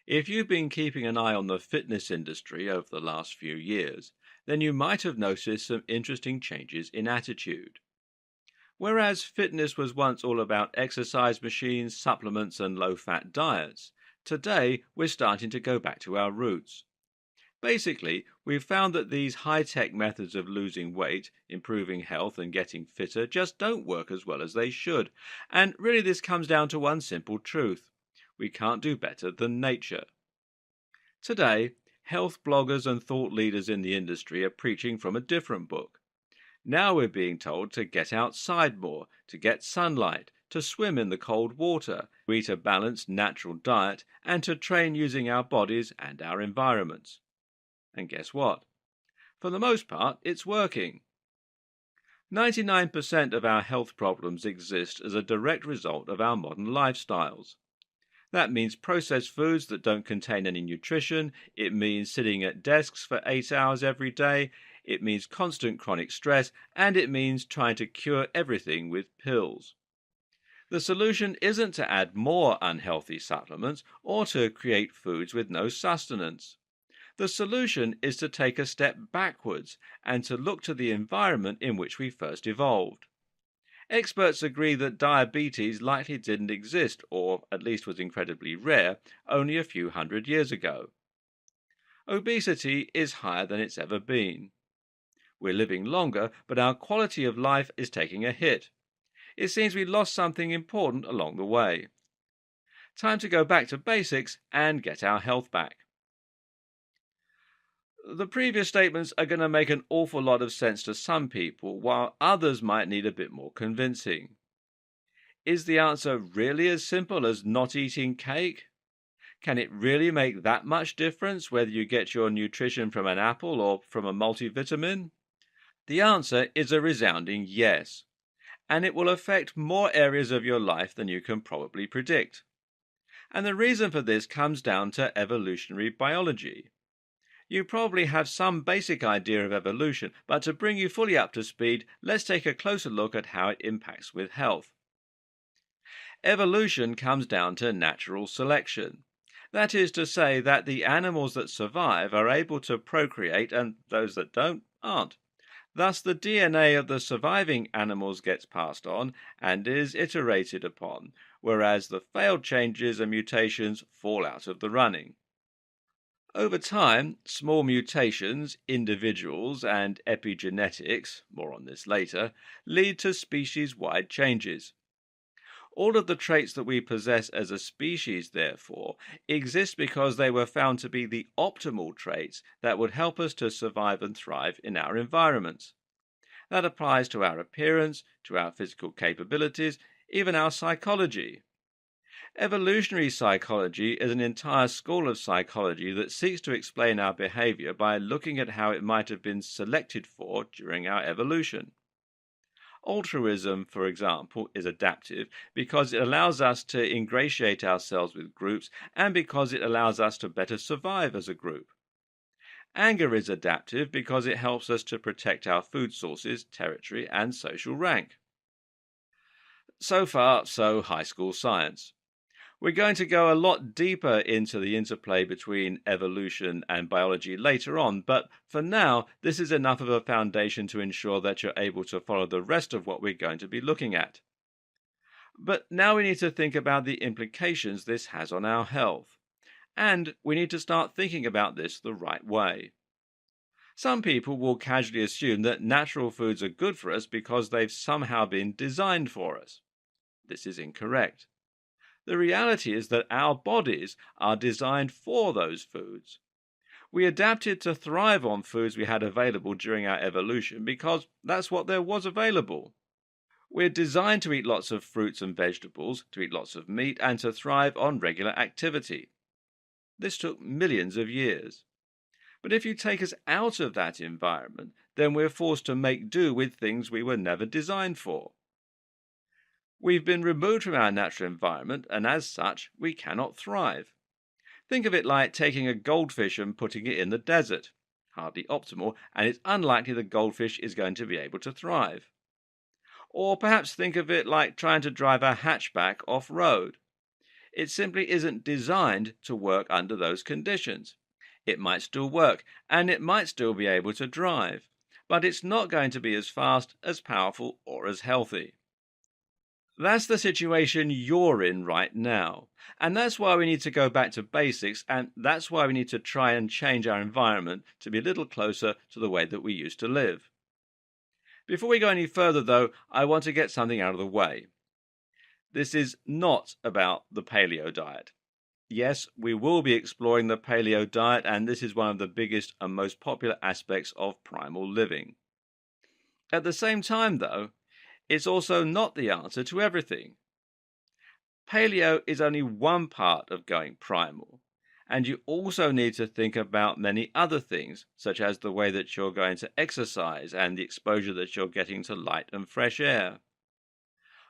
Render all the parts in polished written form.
If you've been keeping an eye on the fitness industry over the last few years, then you might have noticed some interesting changes in attitude. Whereas fitness was once all about exercise machines, supplements, and low fat diets, today we're starting to go back to our roots. Basically, we've found that these high tech methods of losing weight, improving health, and getting fitter just don't work as well as they should. And really, this comes down to one simple truth: we can't do better than nature. Today, health bloggers and thought leaders in the industry are preaching from a different book. Now we're being told to get outside more, to get sunlight, to swim in the cold water, to eat a balanced natural diet, and to train using our bodies and our environments. And guess what? For the most part, it's working. 99% of our health problems exist as a direct result of our modern lifestyles. That means processed foods that don't contain any nutrition, it means sitting at desks for 8 hours every day, it means constant chronic stress, and it means trying to cure everything with pills. The solution isn't to add more unhealthy supplements or to create foods with no sustenance. The solution is to take a step backwards and to look to the environment in which we first evolved. Experts agree that diabetes likely didn't exist, or at least was incredibly rare, only a few hundred years ago. Obesity is higher than it's ever been. We're living longer, but our quality of life is taking a hit. It seems we lost something important along the way. Time to go back to basics and get our health back. The previous statements are going to make an awful lot of sense to some people, while others might need a bit more convincing. Is the answer really as simple as not eating cake? Can it really make that much difference whether you get your nutrition from an apple or from a multivitamin? The answer is a resounding yes, and it will affect more areas of your life than you can probably predict. And the reason for this comes down to evolutionary biology. You probably have some basic idea of evolution, but to bring you fully up to speed, let's take a closer look at how it impacts with health. Evolution comes down to natural selection. That is to say that the animals that survive are able to procreate and those that don't aren't. Thus, the DNA of the surviving animals gets passed on and is iterated upon, whereas the failed changes and mutations fall out of the running. Over time, small mutations, individuals, and epigenetics, more on this later, lead to species-wide changes. All of the traits that we possess as a species, therefore, exist because they were found to be the optimal traits that would help us to survive and thrive in our environments. That applies to our appearance, to our physical capabilities, even our psychology. Evolutionary psychology is an entire school of psychology that seeks to explain our behavior by looking at how it might have been selected for during our evolution. Altruism, for example, is adaptive because it allows us to ingratiate ourselves with groups and because it allows us to better survive as a group. Anger is adaptive because it helps us to protect our food sources, territory, and social rank. So far, so high school science. We're going to go a lot deeper into the interplay between evolution and biology later on, but for now, this is enough of a foundation to ensure that you're able to follow the rest of what we're going to be looking at. But now we need to think about the implications this has on our health. And we need to start thinking about this the right way. Some people will casually assume that natural foods are good for us because they've somehow been designed for us. This is incorrect. The reality is that our bodies are designed for those foods. We adapted to thrive on foods we had available during our evolution because that's what there was available. We're designed to eat lots of fruits and vegetables, to eat lots of meat, and to thrive on regular activity. This took millions of years. But if you take us out of that environment, then we're forced to make do with things we were never designed for. We've been removed from our natural environment, and as such, we cannot thrive. Think of it like taking a goldfish and putting it in the desert. Hardly optimal, and it's unlikely the goldfish is going to be able to thrive. Or perhaps think of it like trying to drive a hatchback off-road. It simply isn't designed to work under those conditions. It might still work, and it might still be able to drive, but it's not going to be as fast, as powerful, or as healthy. That's the situation you're in right now. And that's why we need to go back to basics, and that's why we need to try and change our environment to be a little closer to the way that we used to live. Before we go any further, though, I want to get something out of the way. This is not about the paleo diet. Yes, we will be exploring the paleo diet, and this is one of the biggest and most popular aspects of primal living. At the same time, though, it's also not the answer to everything. Paleo is only one part of going primal, and you also need to think about many other things, such as the way that you're going to exercise and the exposure that you're getting to light and fresh air.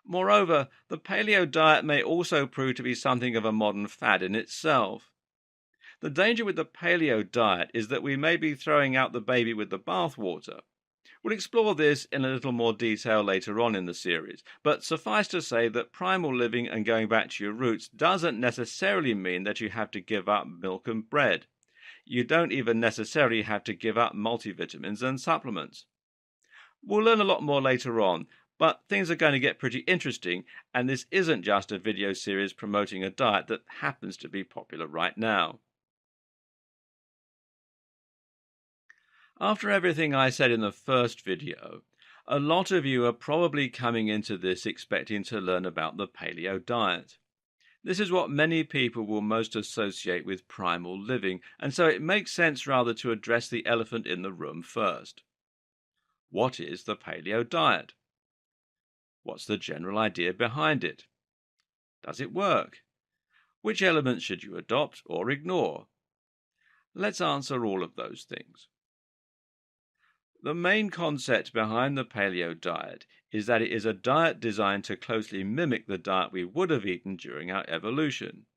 Moreover, the paleo diet may also prove to be something of a modern fad in itself. The danger with the paleo diet is that we may be throwing out the baby with the bathwater. We'll explore this in a little more detail later on in the series, but suffice to say that primal living and going back to your roots doesn't necessarily mean that you have to give up milk and bread. You don't even necessarily have to give up multivitamins and supplements. We'll learn a lot more later on, but things are going to get pretty interesting, and this isn't just a video series promoting a diet that happens to be popular right now. After everything I said in the first video, a lot of you are probably coming into this expecting to learn about the paleo diet. This is what many people will most associate with primal living, and so it makes sense rather to address the elephant in the room first. What is the paleo diet? What's the general idea behind it? Does it work? Which elements should you adopt or ignore? Let's answer all of those things. The main concept behind the paleo diet is that it is a diet designed to closely mimic the diet we would have eaten during our evolution.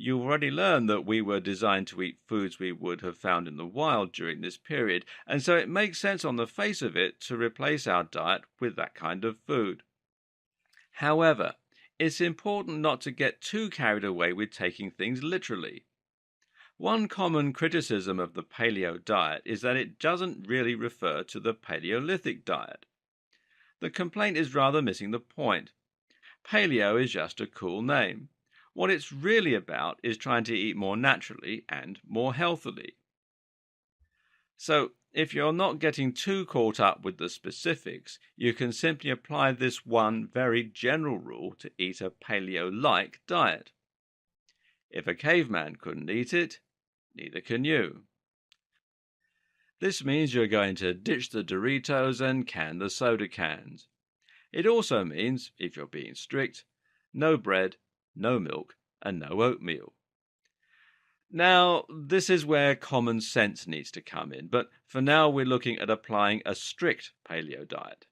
You've already learned that we were designed to eat foods we would have found in the wild during this period, and so it makes sense on the face of it to replace our diet with that kind of food. However, it's important not to get too carried away with taking things literally. One common criticism of the paleo diet is that it doesn't really refer to the Paleolithic diet. The complaint is rather missing the point. Paleo is just a cool name. What it's really about is trying to eat more naturally and more healthily. So, if you're not getting too caught up with the specifics, you can simply apply this one very general rule to eat a paleo-like diet. If a caveman couldn't eat it, neither can you. This means you're going to ditch the Doritos and can the soda cans. It also means, if you're being strict, no bread, no milk, and no oatmeal. Now, this is where common sense needs to come in, but for now we're looking at applying a strict paleo diet.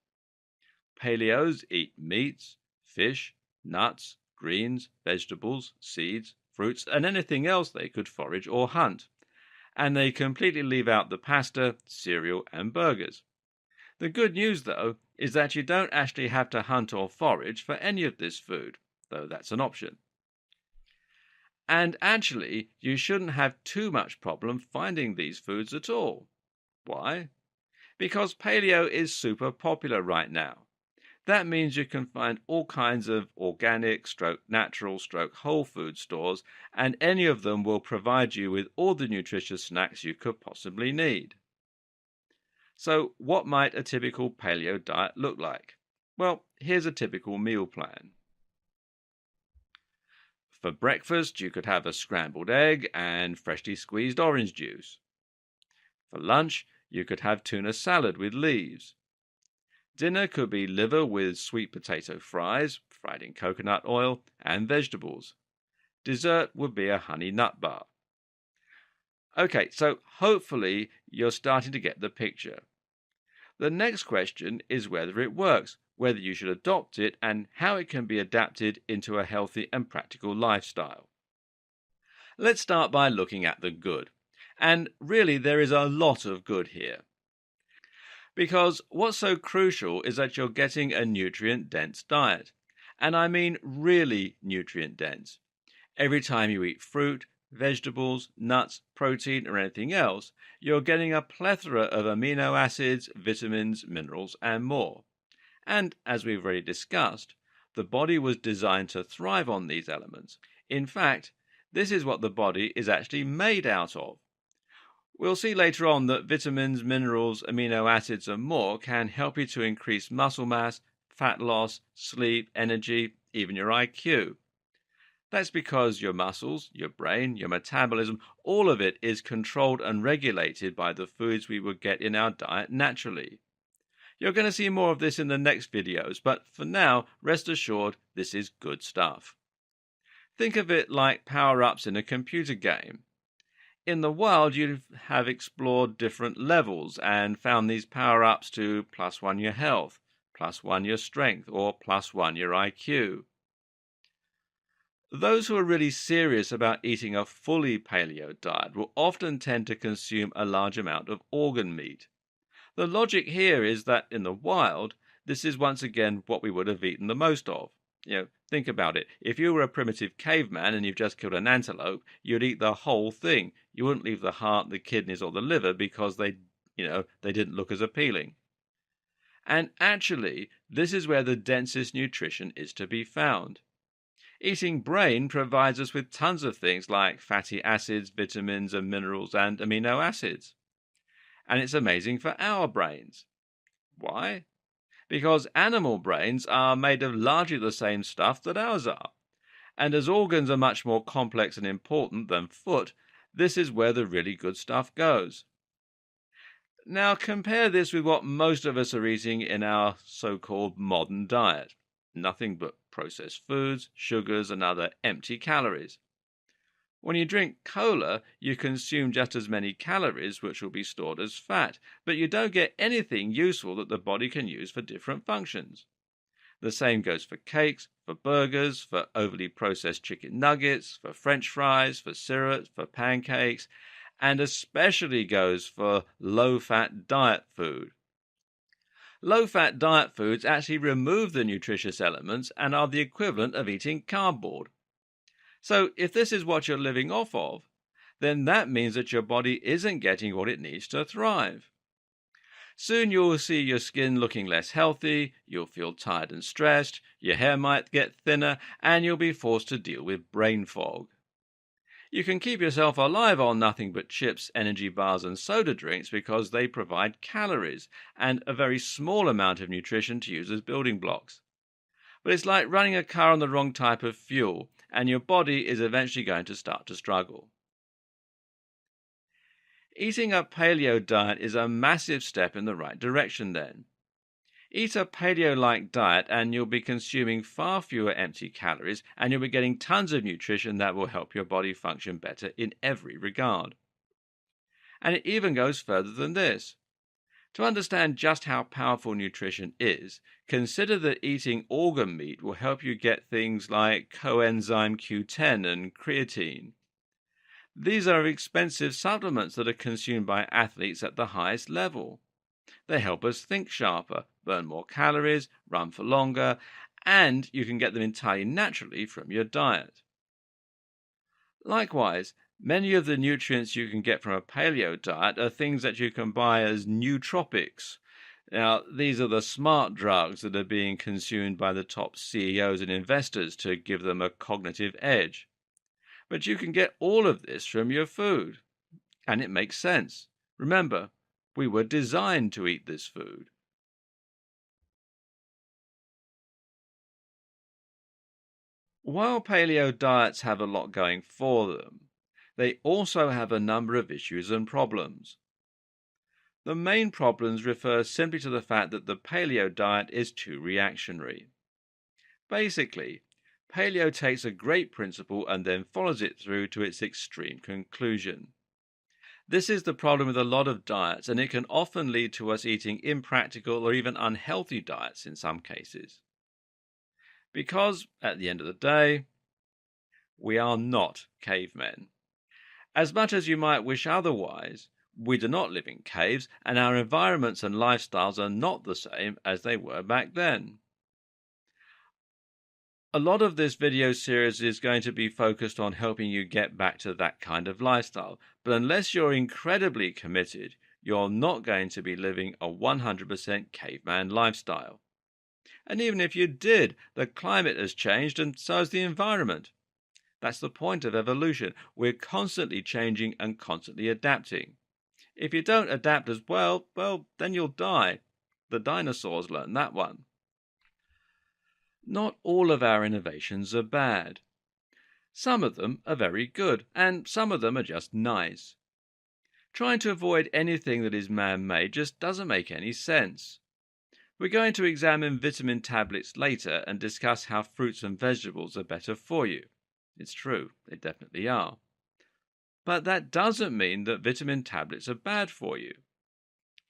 Paleos eat meats, fish, nuts, greens, vegetables, seeds, fruits, and anything else they could forage or hunt. And they completely leave out the pasta, cereal, and burgers. The good news, though, is that you don't actually have to hunt or forage for any of this food, though that's an option. And actually, you shouldn't have too much problem finding these foods at all. Why? Because paleo is super popular right now. That means you can find all kinds of organic, natural, whole food stores, and any of them will provide you with all the nutritious snacks you could possibly need. So, what might a typical paleo diet look like? Well, here's a typical meal plan. For breakfast, you could have a scrambled egg and freshly squeezed orange juice. For lunch, you could have tuna salad with leaves. Dinner could be liver with sweet potato fries, fried in coconut oil, and vegetables. Dessert would be a honey nut bar. Okay, so hopefully you're starting to get the picture. The next question is whether it works, whether you should adopt it, and how it can be adapted into a healthy and practical lifestyle. Let's start by looking at the good. And really, there is a lot of good here. Because what's so crucial is that you're getting a nutrient-dense diet. And I mean really nutrient-dense. Every time you eat fruit, vegetables, nuts, protein, or anything else, you're getting a plethora of amino acids, vitamins, minerals, and more. And as we've already discussed, the body was designed to thrive on these elements. In fact, this is what the body is actually made out of. We'll see later on that vitamins, minerals, amino acids, and more can help you to increase muscle mass, fat loss, sleep, energy, even your IQ. That's because your muscles, your brain, your metabolism, all of it is controlled and regulated by the foods we would get in our diet naturally. You're going to see more of this in the next videos, but for now, rest assured, this is good stuff. Think of it like power-ups in a computer game. In the wild, you have explored different levels and found these power-ups to +1 your health, +1 your strength, or +1 your IQ. Those who are really serious about eating a fully paleo diet will often tend to consume a large amount of organ meat. The logic here is that in the wild, this is once again what we would have eaten the most of. Think about it. If you were a primitive caveman and you've just killed an antelope, you'd eat the whole thing. You wouldn't leave the heart, the kidneys, or the liver because they didn't look as appealing. And actually, this is where the densest nutrition is to be found. Eating brain provides us with tons of things like fatty acids, vitamins and minerals and amino acids. And it's amazing for our brains. Why? Because animal brains are made of largely the same stuff that ours are. And as organs are much more complex and important than foot, this is where the really good stuff goes. Now compare this with what most of us are eating in our so-called modern diet. Nothing but processed foods, sugars, and other empty calories. When you drink cola, you consume just as many calories, which will be stored as fat, but you don't get anything useful that the body can use for different functions. The same goes for cakes, for burgers, for overly processed chicken nuggets, for French fries, for syrups, for pancakes, and especially goes for low-fat diet food. Low-fat diet foods actually remove the nutritious elements and are the equivalent of eating cardboard. So if this is what you're living off of, then that means that your body isn't getting what it needs to thrive. Soon you'll see your skin looking less healthy, you'll feel tired and stressed, your hair might get thinner, and you'll be forced to deal with brain fog. You can keep yourself alive on nothing but chips, energy bars, and soda drinks because they provide calories and a very small amount of nutrition to use as building blocks. But it's like running a car on the wrong type of fuel, and your body is eventually going to start to struggle. Eating a paleo diet is a massive step in the right direction then. Eat a paleo-like diet and you'll be consuming far fewer empty calories and you'll be getting tons of nutrition that will help your body function better in every regard. And it even goes further than this. To understand just how powerful nutrition is, consider that eating organ meat will help you get things like coenzyme Q10 and creatine. These are expensive supplements that are consumed by athletes at the highest level. They help us think sharper, burn more calories, run for longer, and you can get them entirely naturally from your diet. Likewise, many of the nutrients you can get from a paleo diet are things that you can buy as nootropics. Now, these are the smart drugs that are being consumed by the top CEOs and investors to give them a cognitive edge. But you can get all of this from your food. And it makes sense. Remember, we were designed to eat this food. While paleo diets have a lot going for them, they also have a number of issues and problems. The main problems refer simply to the fact that the paleo diet is too reactionary. Basically, paleo takes a great principle and then follows it through to its extreme conclusion. This is the problem with a lot of diets, and it can often lead to us eating impractical or even unhealthy diets in some cases. Because, at the end of the day, we are not cavemen. As much as you might wish otherwise, we do not live in caves, and our environments and lifestyles are not the same as they were back then. A lot of this video series is going to be focused on helping you get back to that kind of lifestyle. But unless you're incredibly committed, you're not going to be living a 100% caveman lifestyle. And even if you did, the climate has changed and so has the environment. That's the point of evolution. We're constantly changing and constantly adapting. If you don't adapt as well, then you'll die. The dinosaurs learned that one. Not all of our innovations are bad. Some of them are very good, and some of them are just nice. Trying to avoid anything that is man-made just doesn't make any sense. We're going to examine vitamin tablets later and discuss how fruits and vegetables are better for you. It's true, they definitely are. But that doesn't mean that vitamin tablets are bad for you.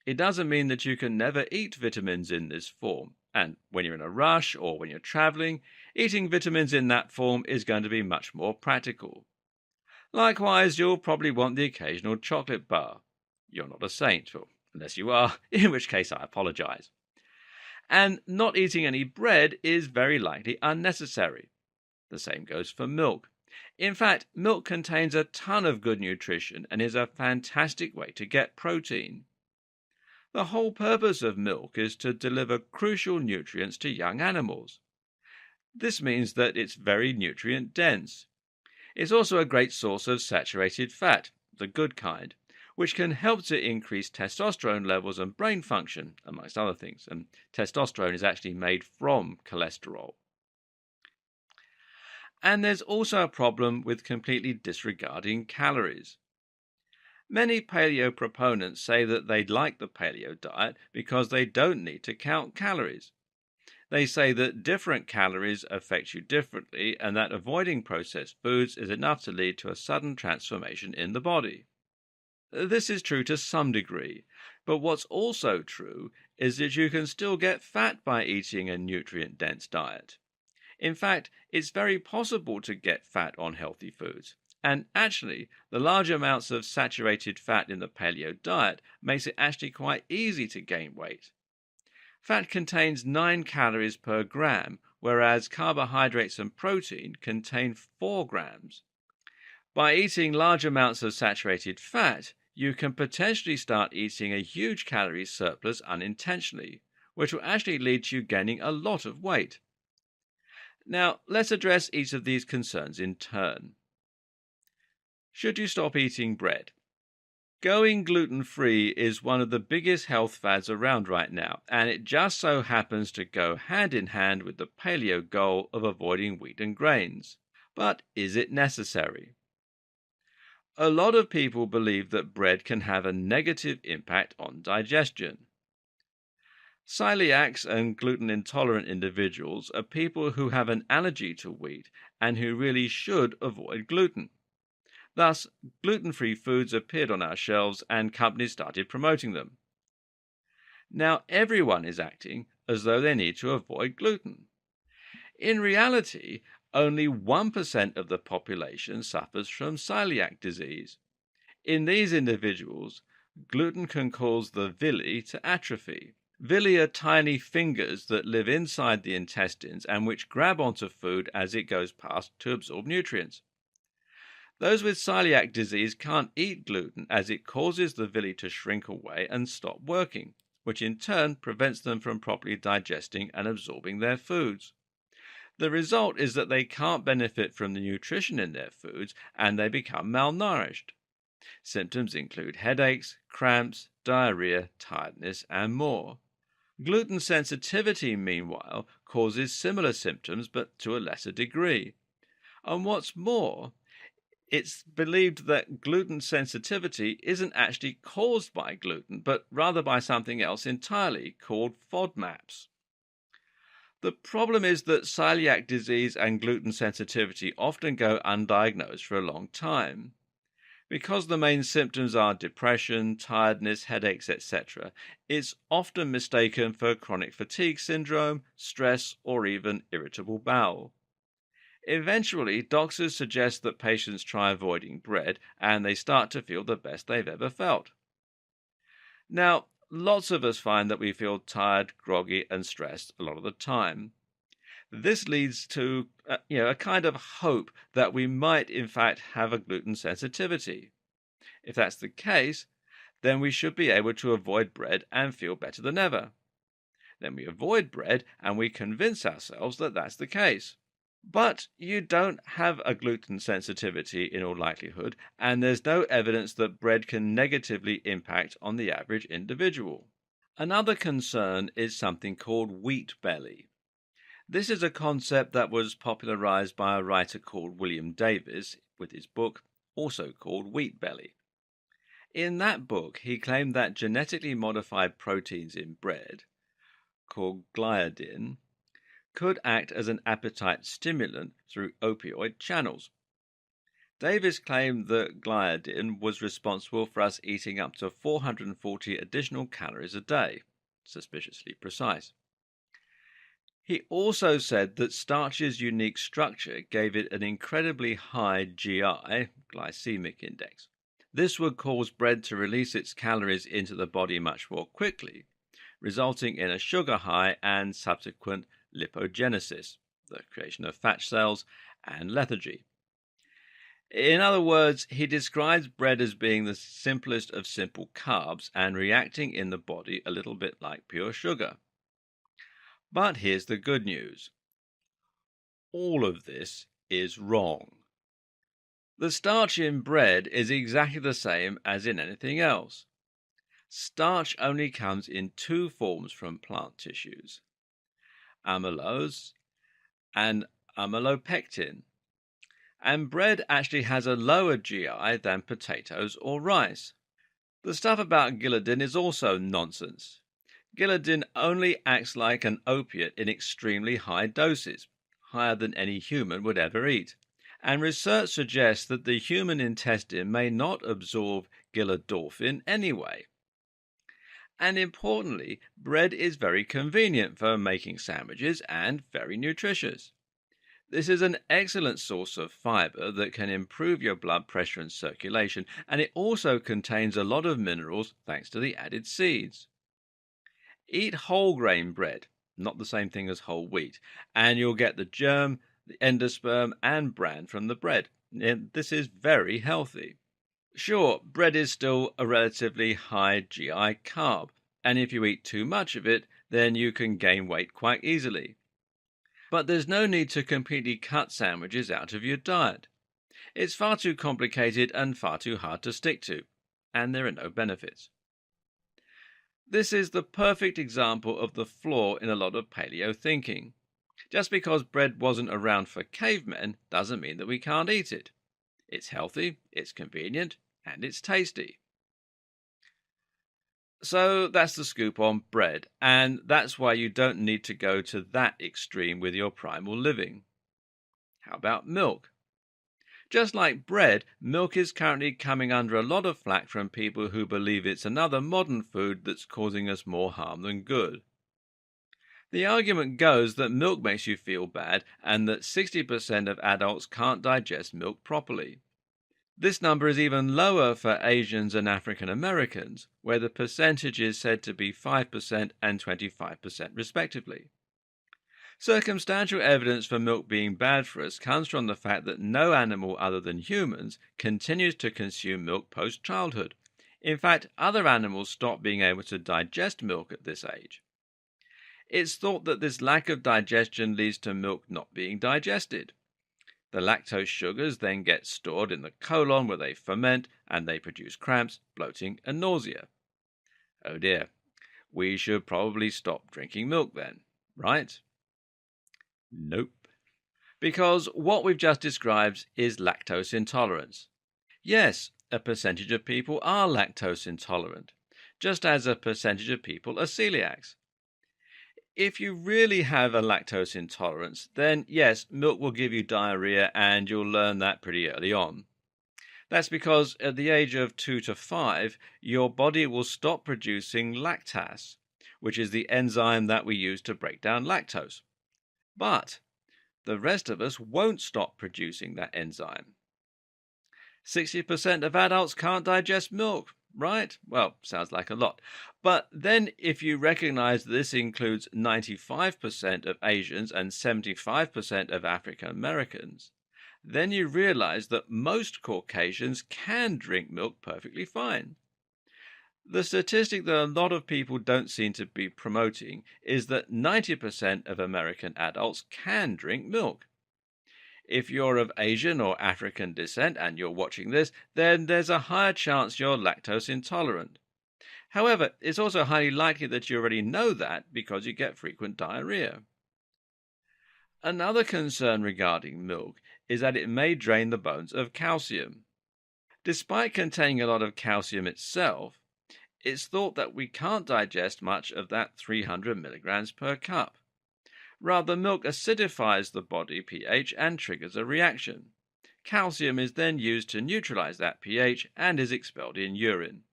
It doesn't mean that you can never eat vitamins in this form. And when you're in a rush or when you're traveling, eating vitamins in that form is going to be much more practical. Likewise, you'll probably want the occasional chocolate bar. You're not a saint, or unless you are, in which case I apologize. And not eating any bread is very likely unnecessary. The same goes for milk. In fact, milk contains a ton of good nutrition and is a fantastic way to get protein. The whole purpose of milk is to deliver crucial nutrients to young animals. This means that it's very nutrient dense. It's also a great source of saturated fat, the good kind, which can help to increase testosterone levels and brain function, amongst other things. And testosterone is actually made from cholesterol. And there's also a problem with completely disregarding calories. Many paleo proponents say that they like the paleo diet because they don't need to count calories. They say that different calories affect you differently and that avoiding processed foods is enough to lead to a sudden transformation in the body. This is true to some degree, but what's also true is that you can still get fat by eating a nutrient-dense diet. In fact, it's very possible to get fat on healthy foods. And actually, the large amounts of saturated fat in the paleo diet makes it actually quite easy to gain weight. Fat contains 9 calories per gram, whereas carbohydrates and protein contain 4 grams. By eating large amounts of saturated fat, you can potentially start eating a huge calorie surplus unintentionally, which will actually lead to you gaining a lot of weight. Now, let's address each of these concerns in turn. Should you stop eating bread? Going gluten-free is one of the biggest health fads around right now, and it just so happens to go hand in hand with the paleo goal of avoiding wheat and grains. But is it necessary? A lot of people believe that bread can have a negative impact on digestion. Celiacs and gluten-intolerant individuals are people who have an allergy to wheat and who really should avoid gluten. Thus, gluten-free foods appeared on our shelves and companies started promoting them. Now everyone is acting as though they need to avoid gluten. In reality, only 1% of the population suffers from celiac disease. In these individuals, gluten can cause the villi to atrophy. Villi are tiny fingers that live inside the intestines and which grab onto food as it goes past to absorb nutrients. Those with celiac disease can't eat gluten as it causes the villi to shrink away and stop working, which in turn prevents them from properly digesting and absorbing their foods. The result is that they can't benefit from the nutrition in their foods and they become malnourished. Symptoms include headaches, cramps, diarrhea, tiredness, and more. Gluten sensitivity, meanwhile, causes similar symptoms but to a lesser degree. And what's more, it's believed that gluten sensitivity isn't actually caused by gluten, but rather by something else entirely called FODMAPs. The problem is that celiac disease and gluten sensitivity often go undiagnosed for a long time. Because the main symptoms are depression, tiredness, headaches, etc., it's often mistaken for chronic fatigue syndrome, stress, or even irritable bowel. Eventually, doctors suggest that patients try avoiding bread and they start to feel the best they've ever felt. Now, lots of us find that we feel tired, groggy, and stressed a lot of the time. This leads to a kind of hope that we might in fact have a gluten sensitivity. If that's the case, then we should be able to avoid bread and feel better than ever. Then we avoid bread and we convince ourselves that that's the case. But you don't have a gluten sensitivity in all likelihood, and there's no evidence that bread can negatively impact on the average individual. Another concern is something called wheat belly. This is a concept that was popularized by a writer called William Davies with his book, also called Wheat Belly. In that book, he claimed that genetically modified proteins in bread, called gliadin, could act as an appetite stimulant through opioid channels. Davis claimed that gliadin was responsible for us eating up to 440 additional calories a day, suspiciously precise. He also said that starch's unique structure gave it an incredibly high GI, glycemic index. This would cause bread to release its calories into the body much more quickly, resulting in a sugar high and subsequent lipogenesis, the creation of fat cells, and lethargy. In other words, he describes bread as being the simplest of simple carbs and reacting in the body a little bit like pure sugar. But here's the good news. All of this is wrong. The starch in bread is exactly the same as in anything else. Starch only comes in two forms from plant tissues: amylose and amylopectin. And bread actually has a lower GI than potatoes or rice. The stuff about gliadin is also nonsense. Gliadin only acts like an opiate in extremely high doses, higher than any human would ever eat. And research suggests that the human intestine may not absorb gliadorphin anyway. And importantly, bread is very convenient for making sandwiches and very nutritious. This is an excellent source of fiber that can improve your blood pressure and circulation, and it also contains a lot of minerals thanks to the added seeds. Eat whole grain bread, not the same thing as whole wheat, and you'll get the germ, the endosperm, and bran from the bread. This is very healthy. Sure, bread is still a relatively high GI carb, and if you eat too much of it, then you can gain weight quite easily. But there's no need to completely cut sandwiches out of your diet. It's far too complicated and far too hard to stick to, and there are no benefits. This is the perfect example of the flaw in a lot of paleo thinking. Just because bread wasn't around for cavemen doesn't mean that we can't eat it. It's healthy, it's convenient, and it's tasty. So that's the scoop on bread, and that's why you don't need to go to that extreme with your primal living. How about milk? Just like bread, milk is currently coming under a lot of flack from people who believe it's another modern food that's causing us more harm than good. The argument goes that milk makes you feel bad and that 60% of adults can't digest milk properly. This number is even lower for Asians and African Americans, where the percentage is said to be 5% and 25% respectively. Circumstantial evidence for milk being bad for us comes from the fact that no animal other than humans continues to consume milk post-childhood. In fact, other animals stop being able to digest milk at this age. It's thought that this lack of digestion leads to milk not being digested. The lactose sugars then get stored in the colon where they ferment and they produce cramps, bloating, and nausea. Oh dear, we should probably stop drinking milk then, right? Nope. Because what we've just described is lactose intolerance. Yes, a percentage of people are lactose intolerant, just as a percentage of people are celiacs. If you really have a lactose intolerance, then yes, milk will give you diarrhea and you'll learn that pretty early on. That's because at the age of 2 to 5, your body will stop producing lactase, which is the enzyme that we use to break down lactose. But the rest of us won't stop producing that enzyme. 60% of adults can't digest milk. right? Well, sounds like a lot. But then if you recognize this includes 95% of Asians and 75% of African Americans, then you realize that most Caucasians can drink milk perfectly fine. The statistic that a lot of people don't seem to be promoting is that 90% of American adults can drink milk. If you're of Asian or African descent and you're watching this, then there's a higher chance you're lactose intolerant. However, it's also highly likely that you already know that because you get frequent diarrhea. Another concern regarding milk is that it may drain the bones of calcium. Despite containing a lot of calcium itself, it's thought that we can't digest much of that 300 milligrams per cup. Rather, milk acidifies the body pH and triggers a reaction. Calcium is then used to neutralize that pH and is expelled in urine.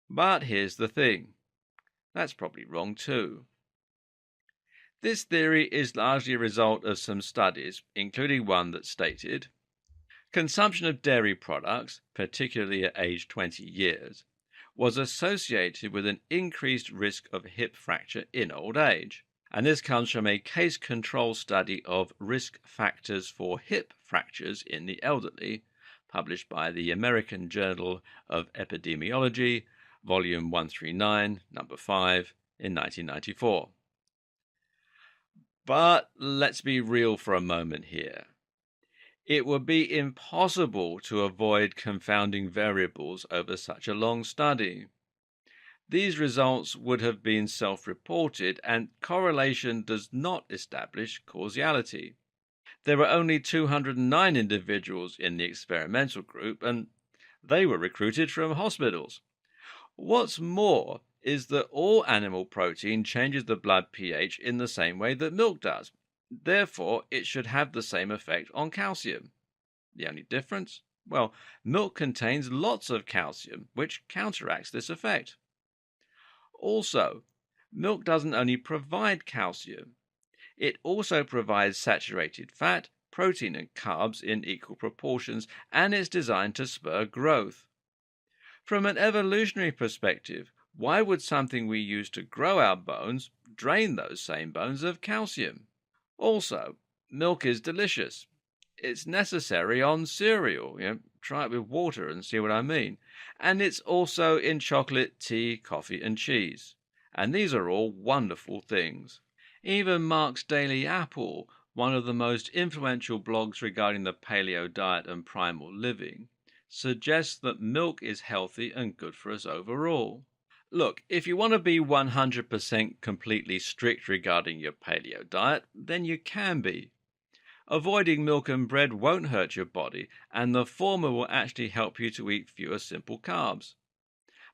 But here's the thing. That's probably wrong too. This theory is largely a result of some studies, including one that stated consumption of dairy products, particularly at age 20 years, was associated with an increased risk of hip fracture in old age. And this comes from a case control study of risk factors for hip fractures in the elderly, published by the American Journal of Epidemiology, Volume 139, Number 5, in 1994. But let's be real for a moment here. It would be impossible to avoid confounding variables over such a long study. These results would have been self-reported, and correlation does not establish causality. There were only 209 individuals in the experimental group, and they were recruited from hospitals. What's more is that all animal protein changes the blood pH in the same way that milk does. Therefore, it should have the same effect on calcium. The only difference? Well, milk contains lots of calcium, which counteracts this effect. Also, milk doesn't only provide calcium, it also provides saturated fat, protein, and carbs in equal proportions, and is designed to spur growth. From an evolutionary perspective, why would something we use to grow our bones drain those same bones of calcium? Also, milk is delicious. It's necessary on cereal. Try it with water and see what I mean. And it's also in chocolate, tea, coffee, and cheese. And these are all wonderful things. Even Mark's Daily Apple, one of the most influential blogs regarding the paleo diet and primal living, suggests that milk is healthy and good for us overall. Look, if you want to be 100% completely strict regarding your paleo diet, then you can be. Avoiding milk and bread won't hurt your body, and the former will actually help you to eat fewer simple carbs.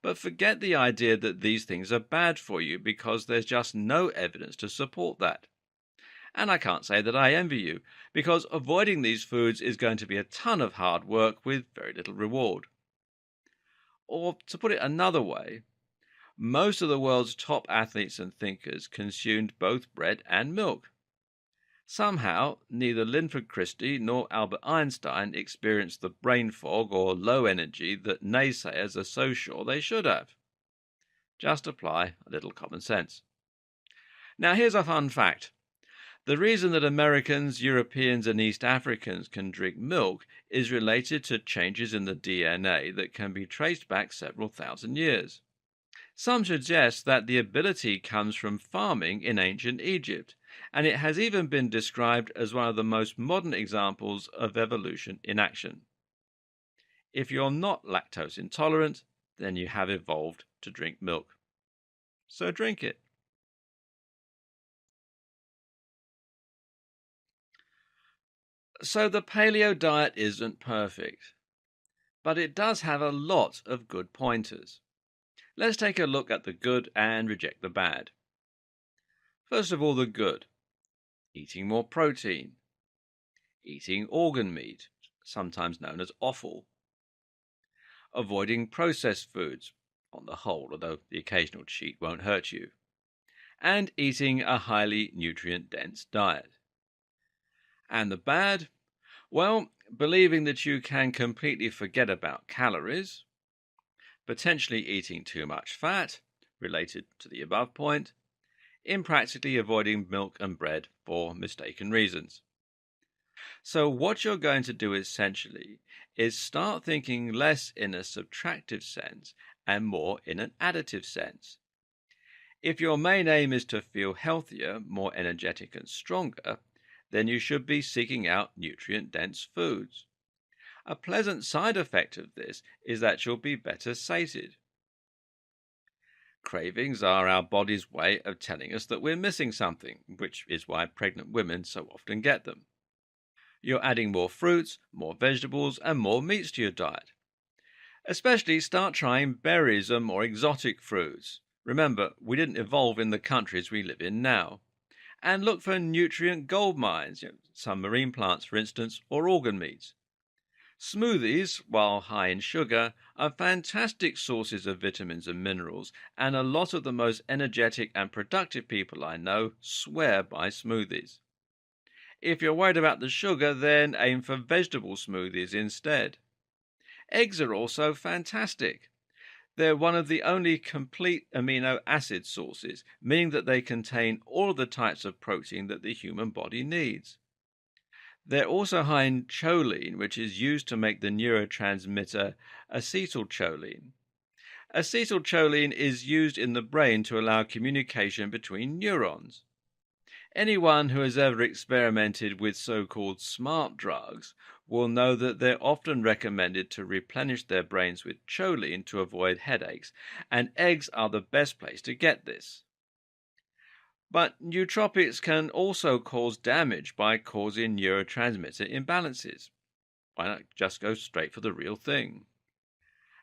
But forget the idea that these things are bad for you, because there's just no evidence to support that. And I can't say that I envy you, because avoiding these foods is going to be a ton of hard work with very little reward. Or, to put it another way, most of the world's top athletes and thinkers consumed both bread and milk. Somehow, neither Linford Christie nor Albert Einstein experienced the brain fog or low energy that naysayers are so sure they should have. Just apply a little common sense. Now, here's a fun fact. The reason that Americans, Europeans, and East Africans can drink milk is related to changes in the DNA that can be traced back several thousand years. Some suggest that the ability comes from farming in ancient Egypt, and it has even been described as one of the most modern examples of evolution in action. If you're not lactose intolerant, then you have evolved to drink milk. So drink it. So the paleo diet isn't perfect, but it does have a lot of good pointers. Let's take a look at the good and reject the bad. First of all, the good. Eating more protein. Eating organ meat, sometimes known as offal. Avoiding processed foods, on the whole, although the occasional cheat won't hurt you. And eating a highly nutrient-dense diet. And the bad? Well, believing that you can completely forget about calories, potentially eating too much fat, related to the above point, impractically avoiding milk and bread for mistaken reasons. So, what you're going to do essentially is start thinking less in a subtractive sense and more in an additive sense. If your main aim is to feel healthier, more energetic, and stronger, then you should be seeking out nutrient dense foods. A pleasant side effect of this is that you'll be better sated. Cravings are our body's way of telling us that we're missing something, which is why pregnant women so often get them. You're adding more fruits, more vegetables, and more meats to your diet. Especially start trying berries and more exotic fruits. Remember, we didn't evolve in the countries we live in now. And look for nutrient gold mines, some marine plants, for instance, or organ meats. Smoothies, while high in sugar, are fantastic sources of vitamins and minerals, and a lot of the most energetic and productive people I know swear by smoothies. If you're worried about the sugar, then aim for vegetable smoothies instead. Eggs are also fantastic. They're one of the only complete amino acid sources, meaning that they contain all of the types of protein that the human body needs. They're also high in choline, which is used to make the neurotransmitter acetylcholine. Acetylcholine is used in the brain to allow communication between neurons. Anyone who has ever experimented with so-called smart drugs will know that they're often recommended to replenish their brains with choline to avoid headaches, and eggs are the best place to get this. But nootropics can also cause damage by causing neurotransmitter imbalances. Why not just go straight for the real thing?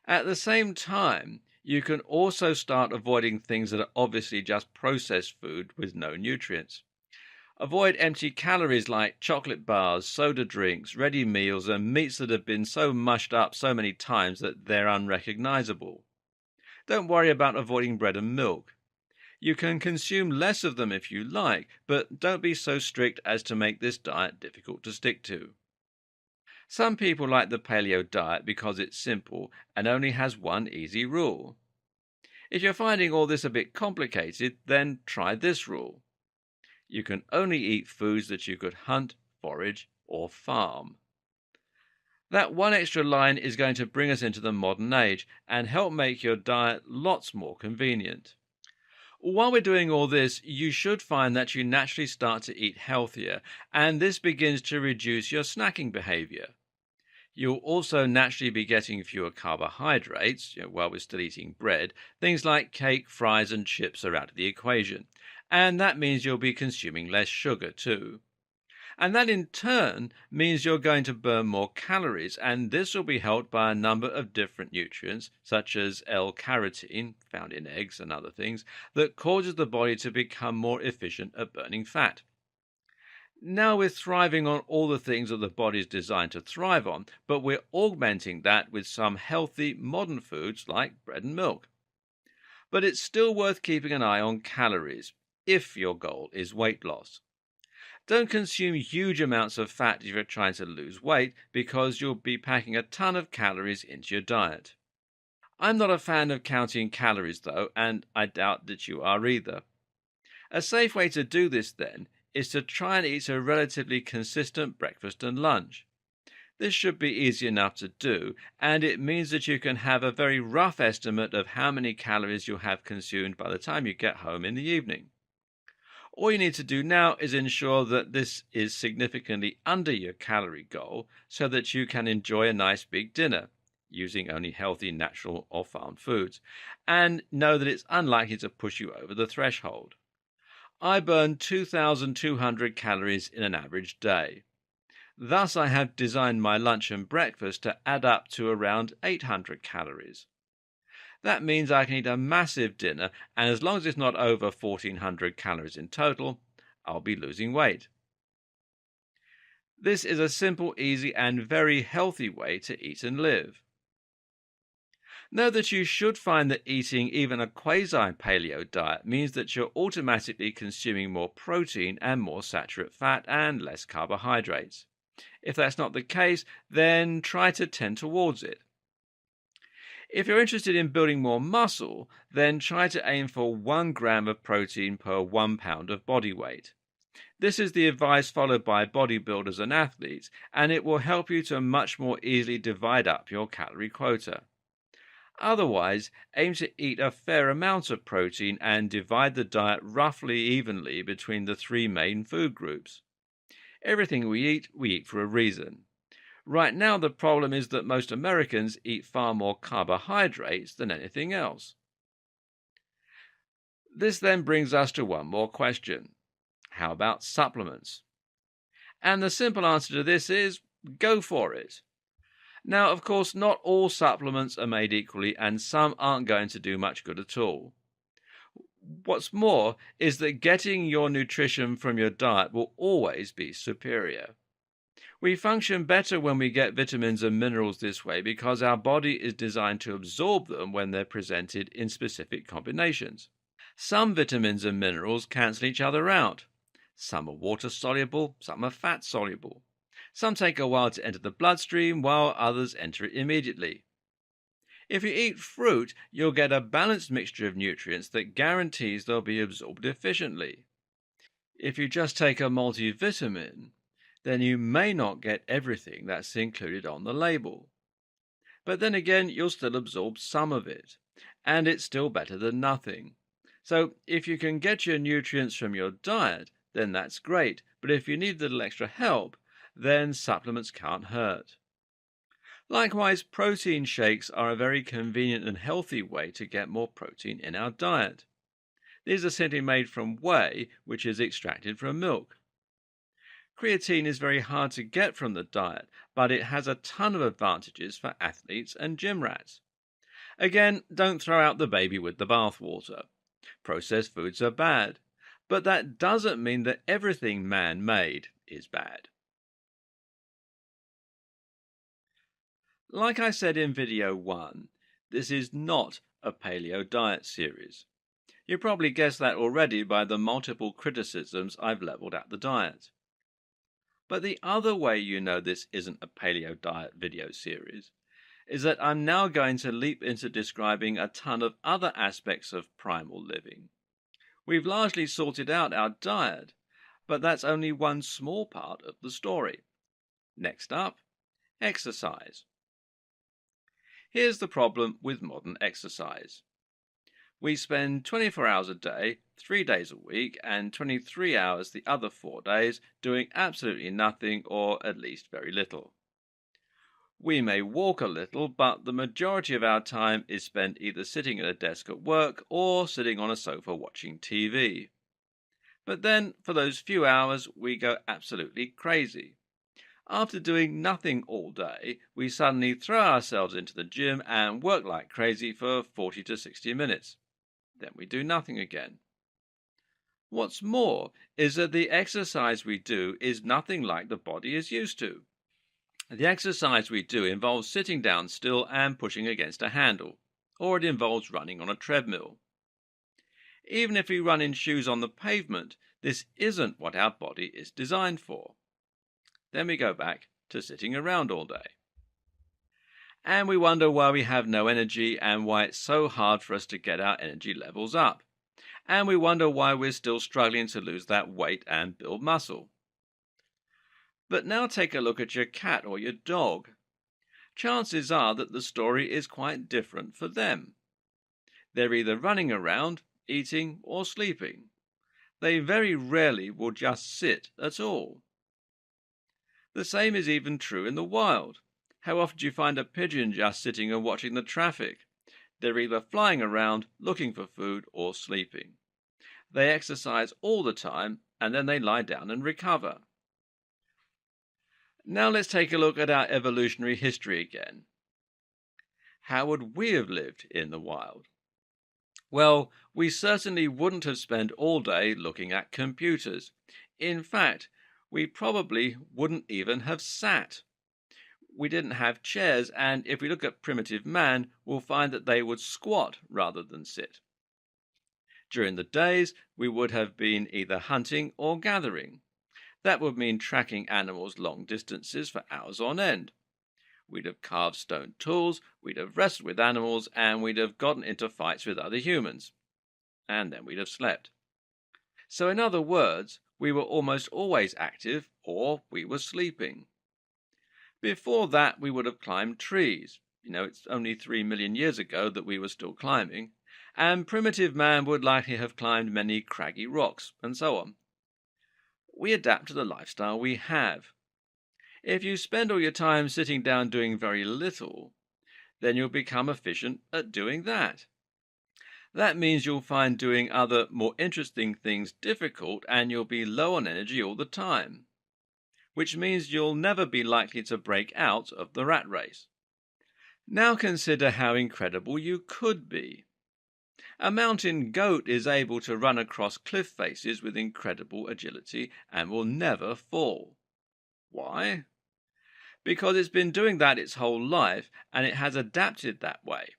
At the same time, you can also start avoiding things that are obviously just processed food with no nutrients. Avoid empty calories like chocolate bars, soda drinks, ready meals, and meats that have been so mushed up so many times that they're unrecognizable. Don't worry about avoiding bread and milk. You can consume less of them if you like, but don't be so strict as to make this diet difficult to stick to. Some people like the paleo diet because it's simple and only has one easy rule. If you're finding all this a bit complicated, then try this rule. You can only eat foods that you could hunt, forage, or farm. That one extra line is going to bring us into the modern age and help make your diet lots more convenient. While we're doing all this, you should find that you naturally start to eat healthier, and this begins to reduce your snacking behavior. You'll also naturally be getting fewer carbohydrates, while we're still eating bread. Things like cake, fries, and chips are out of the equation. And that means you'll be consuming less sugar too. And that in turn means you're going to burn more calories, and this will be helped by a number of different nutrients, such as L-carnitine, found in eggs and other things, that causes the body to become more efficient at burning fat. Now we're thriving on all the things that the body is designed to thrive on, but we're augmenting that with some healthy modern foods like bread and milk. But it's still worth keeping an eye on calories if your goal is weight loss. Don't consume huge amounts of fat if you're trying to lose weight, because you'll be packing a ton of calories into your diet. I'm not a fan of counting calories though, and I doubt that you are either. A safe way to do this then is to try and eat a relatively consistent breakfast and lunch. This should be easy enough to do, and it means that you can have a very rough estimate of how many calories you'll have consumed by the time you get home in the evening. All you need to do now is ensure that this is significantly under your calorie goal so that you can enjoy a nice big dinner, using only healthy, natural, or farmed foods, and know that it's unlikely to push you over the threshold. I burn 2,200 calories in an average day. Thus, I have designed my lunch and breakfast to add up to around 800 calories. That means I can eat a massive dinner, and as long as it's not over 1,400 calories in total, I'll be losing weight. This is a simple, easy, and very healthy way to eat and live. Know that you should find that eating even a quasi-paleo diet means that you're automatically consuming more protein and more saturated fat and less carbohydrates. If that's not the case, then try to tend towards it. If you're interested in building more muscle, then try to aim for 1 gram of protein per 1 pound of body weight. This is the advice followed by bodybuilders and athletes, and it will help you to much more easily divide up your calorie quota. Otherwise, aim to eat a fair amount of protein and divide the diet roughly evenly between the three main food groups. Everything we eat for a reason. Right now, the problem is that most Americans eat far more carbohydrates than anything else. This then brings us to one more question. How about supplements? And the simple answer to this is go for it. Now, of course, not all supplements are made equally, and some aren't going to do much good at all. What's more is that getting your nutrition from your diet will always be superior. We function better when we get vitamins and minerals this way because our body is designed to absorb them when they're presented in specific combinations. Some vitamins and minerals cancel each other out. Some are water soluble, some are fat soluble. Some take a while to enter the bloodstream, while others enter it immediately. If you eat fruit, you'll get a balanced mixture of nutrients that guarantees they'll be absorbed efficiently. If you just take a multivitamin, then you may not get everything that's included on the label. But then again, you'll still absorb some of it, and it's still better than nothing. So if you can get your nutrients from your diet, then that's great, but if you need a little extra help, then supplements can't hurt. Likewise, protein shakes are a very convenient and healthy way to get more protein in our diet. These are simply made from whey, which is extracted from milk. Creatine is very hard to get from the diet, but it has a ton of advantages for athletes and gym rats. Again, don't throw out the baby with the bathwater. Processed foods are bad, but that doesn't mean that everything man-made is bad. Like I said in video 1, this is not a paleo diet series. You probably guessed that already by the multiple criticisms I've leveled at the diet. But the other way you know this isn't a paleo diet video series is that I'm now going to leap into describing a ton of other aspects of primal living. We've largely sorted out our diet, but that's only one small part of the story. Next up, exercise. Here's the problem with modern exercise. We spend 24 hours a day, 3 days a week, and 23 hours the other 4 days doing absolutely nothing, or at least very little. We may walk a little, but the majority of our time is spent either sitting at a desk at work or sitting on a sofa watching TV. But then, for those few hours, we go absolutely crazy. After doing nothing all day, we suddenly throw ourselves into the gym and work like crazy for 40 to 60 minutes. Then we do nothing again. What's more is that the exercise we do is nothing like the body is used to. The exercise we do involves sitting down still and pushing against a handle, or it involves running on a treadmill. Even if we run in shoes on the pavement, this isn't what our body is designed for. Then we go back to sitting around all day. And we wonder why we have no energy and why it's so hard for us to get our energy levels up. And we wonder why we're still struggling to lose that weight and build muscle. But now take a look at your cat or your dog. Chances are that the story is quite different for them. They're either running around, eating, or sleeping. They very rarely will just sit at all. The same is even true in the wild. How often do you find a pigeon just sitting and watching the traffic? They're either flying around, looking for food, or sleeping. They exercise all the time, and then they lie down and recover. Now let's take a look at our evolutionary history again. How would we have lived in the wild? Well, we certainly wouldn't have spent all day looking at computers. In fact, we probably wouldn't even have sat. We didn't have chairs, and if we look at primitive man, we'll find that they would squat rather than sit. During the days, we would have been either hunting or gathering. That would mean tracking animals long distances for hours on end. We'd have carved stone tools, we'd have wrestled with animals, and we'd have gotten into fights with other humans. And then we'd have slept. So, in other words, we were almost always active or we were sleeping. Before that, we would have climbed trees. It's only 3 million years ago that we were still climbing, and primitive man would likely have climbed many craggy rocks, and so on. We adapt to the lifestyle we have. If you spend all your time sitting down doing very little, then you'll become efficient at doing that. That means you'll find doing other, more interesting things difficult, and you'll be low on energy all the time, which means you'll never be likely to break out of the rat race. Now consider how incredible you could be. A mountain goat is able to run across cliff faces with incredible agility and will never fall. Why? Because it's been doing that its whole life and it has adapted that way.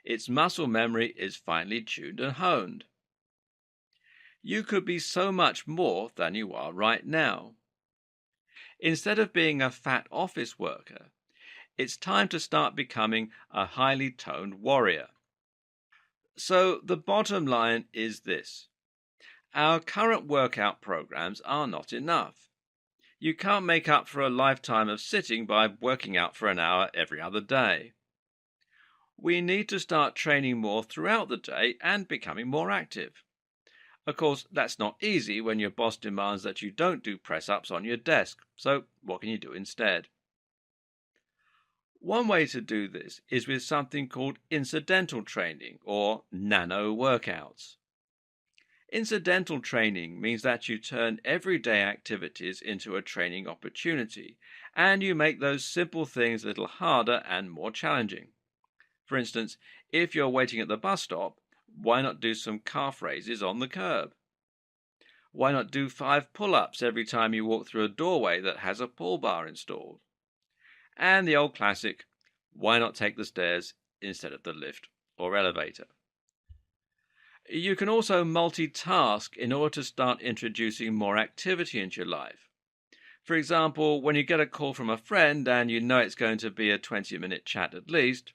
Its muscle memory is finely tuned and honed. You could be so much more than you are right now. Instead of being a fat office worker, it's time to start becoming a highly toned warrior. So the bottom line is this. Our current workout programs are not enough. You can't make up for a lifetime of sitting by working out for an hour every other day. We need to start training more throughout the day and becoming more active. Of course, that's not easy when your boss demands that you don't do press-ups on your desk, so what can you do instead? One way to do this is with something called incidental training or nano workouts. Incidental training means that you turn everyday activities into a training opportunity, and you make those simple things a little harder and more challenging. For instance, if you're waiting at the bus stop, why not do some calf raises on the curb? Why not do 5 pull-ups every time you walk through a doorway that has a pull bar installed? And the old classic, why not take the stairs instead of the lift or elevator? You can also multitask in order to start introducing more activity into your life. For example, when you get a call from a friend and you know it's going to be a 20-minute chat at least,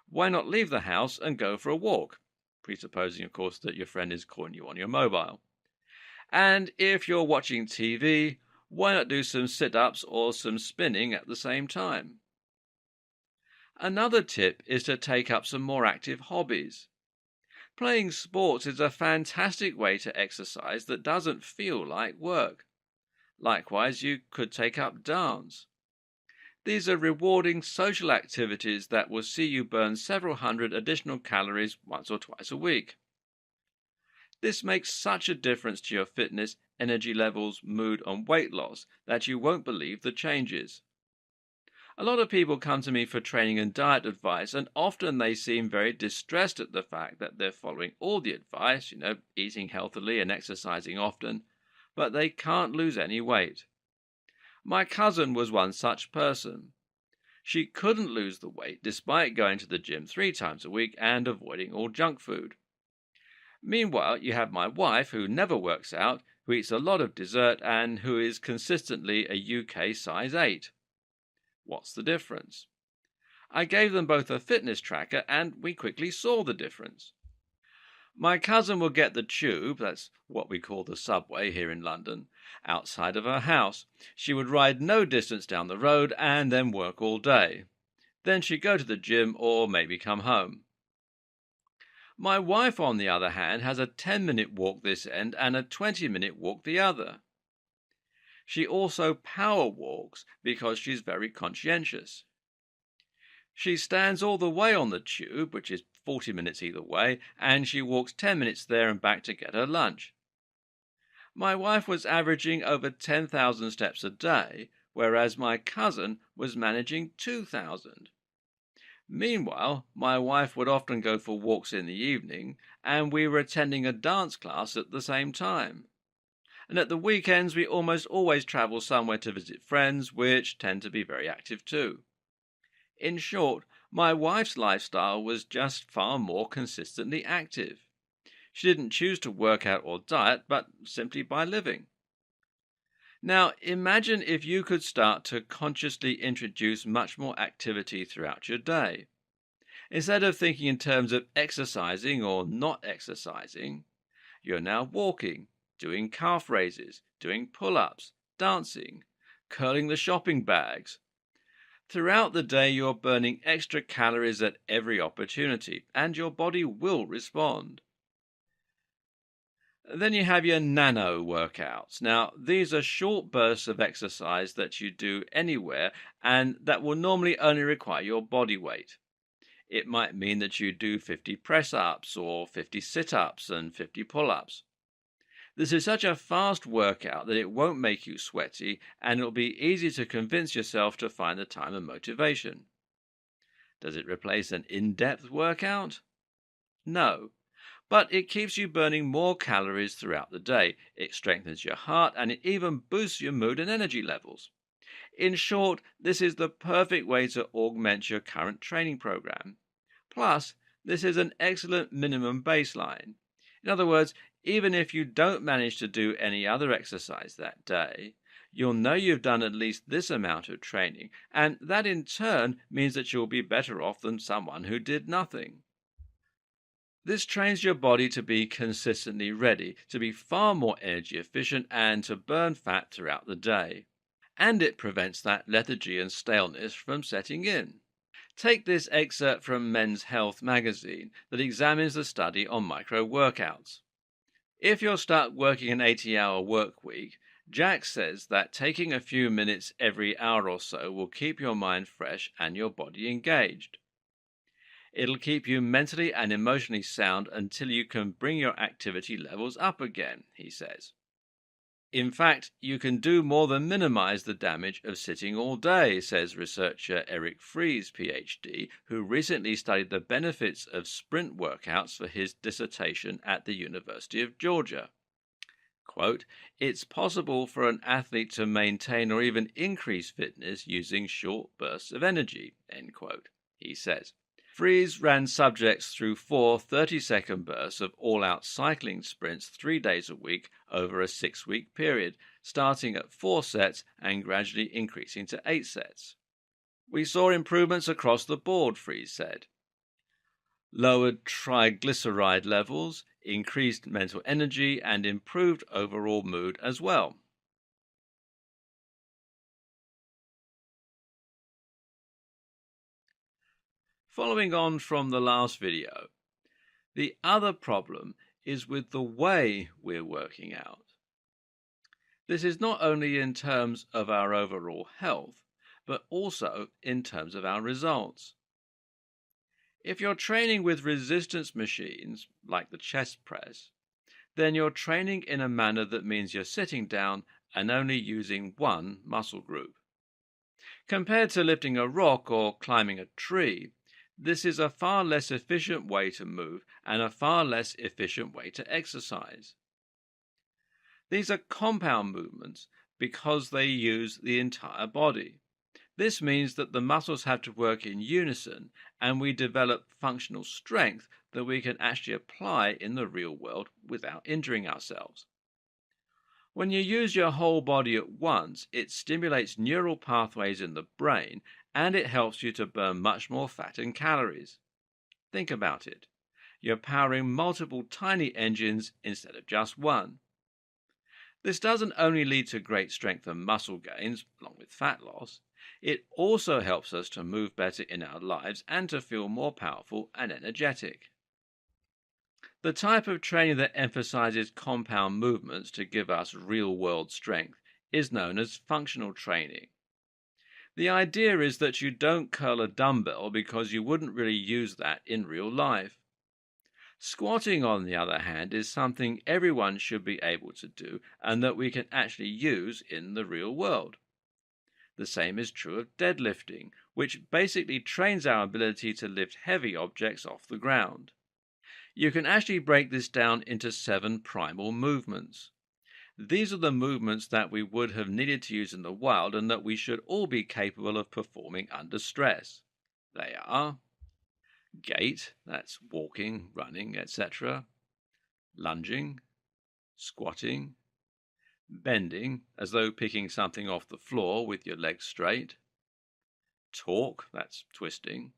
why not leave the house and go for a walk? Presupposing, of course, that your friend is calling you on your mobile. And if you're watching TV, why not do some sit-ups or some spinning at the same time? Another tip is to take up some more active hobbies. Playing sports is a fantastic way to exercise that doesn't feel like work. Likewise, you could take up dance. These are rewarding social activities that will see you burn several hundred additional calories once or twice a week. This makes such a difference to your fitness, energy levels, mood, and weight loss that you won't believe the changes. A lot of people come to me for training and diet advice, and often they seem very distressed at the fact that they're following all the advice, eating healthily and exercising often, but they can't lose any weight. My cousin was one such person. She couldn't lose the weight despite going to the gym 3 times a week and avoiding all junk food. Meanwhile, you have my wife, who never works out, who eats a lot of dessert, and who is consistently a UK size 8. What's the difference? I gave them both a fitness tracker, and we quickly saw the difference. My cousin will get the tube, that's what we call the subway here in London, outside of her house. She would ride no distance down the road and then work all day. Then she'd go to the gym or maybe come home. My wife, on the other hand, has a 10-minute walk this end and a 20-minute walk the other. She also power walks because she's very conscientious. She stands all the way on the tube, which is 40 minutes either way, and she walks 10 minutes there and back to get her lunch. My wife was averaging over 10,000 steps a day, whereas my cousin was managing 2,000. Meanwhile, my wife would often go for walks in the evening, and we were attending a dance class at the same time. And at the weekends we almost always travel somewhere to visit friends, which tend to be very active too. In short, my wife's lifestyle was just far more consistently active. She didn't choose to work out or diet, but simply by living. Now, imagine if you could start to consciously introduce much more activity throughout your day. Instead of thinking in terms of exercising or not exercising, you're now walking, doing calf raises, doing pull ups, dancing, curling the shopping bags. Throughout the day, you're burning extra calories at every opportunity, and your body will respond. Then you have your nano workouts. Now, these are short bursts of exercise that you do anywhere and that will normally only require your body weight. It might mean that you do 50 press ups or 50 sit ups and 50 pull ups. This is such a fast workout that it won't make you sweaty, and it'll be easy to convince yourself to find the time and motivation. Does it replace an in depth workout? No. But it keeps you burning more calories throughout the day. It strengthens your heart and it even boosts your mood and energy levels. In short, this is the perfect way to augment your current training program. Plus, this is an excellent minimum baseline. In other words, even if you don't manage to do any other exercise that day, you'll know you've done at least this amount of training, and that in turn means that you'll be better off than someone who did nothing. This trains your body to be consistently ready, to be far more energy efficient, and to burn fat throughout the day. And it prevents that lethargy and staleness from setting in. Take this excerpt from Men's Health magazine that examines the study on micro workouts. If you're stuck working an 80-hour work week, Jack says that taking a few minutes every hour or so will keep your mind fresh and your body engaged. It'll keep you mentally and emotionally sound until you can bring your activity levels up again, he says. In fact, you can do more than minimize the damage of sitting all day, says researcher Eric Fries, PhD, who recently studied the benefits of sprint workouts for his dissertation at the University of Georgia. Quote, "It's possible for an athlete to maintain or even increase fitness using short bursts of energy," end quote, he says. Fries ran subjects through 4 30-second bursts of all-out cycling sprints 3 days a week over a 6-week period, starting at 4 sets and gradually increasing to 8 sets. "We saw improvements across the board," Fries said. Lowered triglyceride levels, increased mental energy, and improved overall mood as well. Following on from the last video, the other problem is with the way we're working out. This is not only in terms of our overall health, but also in terms of our results. If you're training with resistance machines, like the chest press, then you're training in a manner that means you're sitting down and only using one muscle group. Compared to lifting a rock or climbing a tree, this is a far less efficient way to move and a far less efficient way to exercise. These are compound movements because they use the entire body. This means that the muscles have to work in unison and we develop functional strength that we can actually apply in the real world without injuring ourselves. When you use your whole body at once, it stimulates neural pathways in the brain and it helps you to burn much more fat and calories. Think about it. You're powering multiple tiny engines instead of just one. This doesn't only lead to great strength and muscle gains, along with fat loss, it also helps us to move better in our lives and to feel more powerful and energetic. The type of training that emphasizes compound movements to give us real-world strength is known as functional training. The idea is that you don't curl a dumbbell because you wouldn't really use that in real life. Squatting, on the other hand, is something everyone should be able to do and that we can actually use in the real world. The same is true of deadlifting, which basically trains our ability to lift heavy objects off the ground. You can actually break this down into 7 primal movements. These are the movements that we would have needed to use in the wild and that we should all be capable of performing under stress. They are gait, that's walking, running, etc., lunging, squatting, Bending, as though picking something off the floor with your legs straight. Torque, that's twisting.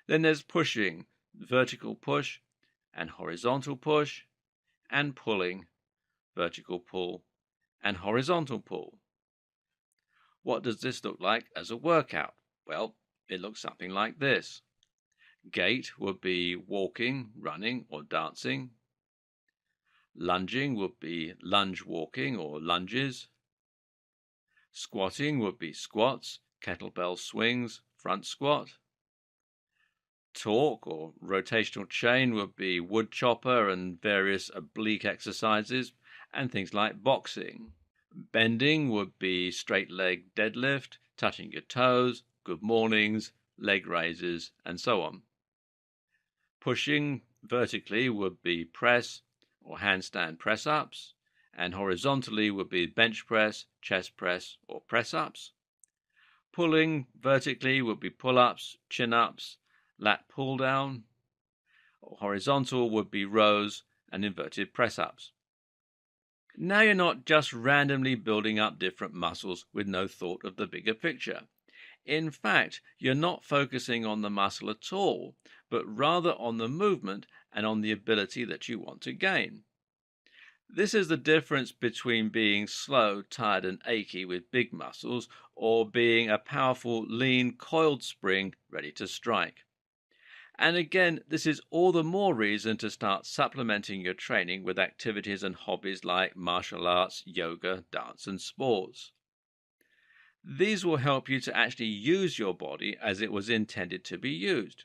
Then there's pushing, vertical push and horizontal push, and pulling, vertical pull and horizontal pull. What does this look like as a workout? Well, it looks something like this. Gait would be walking, running, or dancing. Lunging would be lunge walking or lunges. Squatting would be squats, kettlebell swings, front squat. Torque or rotational chain would be wood chopper and various oblique exercises and things like boxing. Bending would be straight leg deadlift, touching your toes, good mornings, leg raises, and so on. Pushing vertically would be press or handstand press-ups, and horizontally would be bench press, chest press, or press-ups. Pulling vertically would be pull-ups, chin-ups, lat pull-down. Horizontal would be rows and inverted press-ups. Now you're not just randomly building up different muscles with no thought of the bigger picture. In fact, you're not focusing on the muscle at all, but rather on the movement and on the ability that you want to gain. This is the difference between being slow, tired, and achy with big muscles or being a powerful, lean, coiled spring ready to strike. And again, this is all the more reason to start supplementing your training with activities and hobbies like martial arts, yoga, dance, and sports. These will help you to actually use your body as it was intended to be used.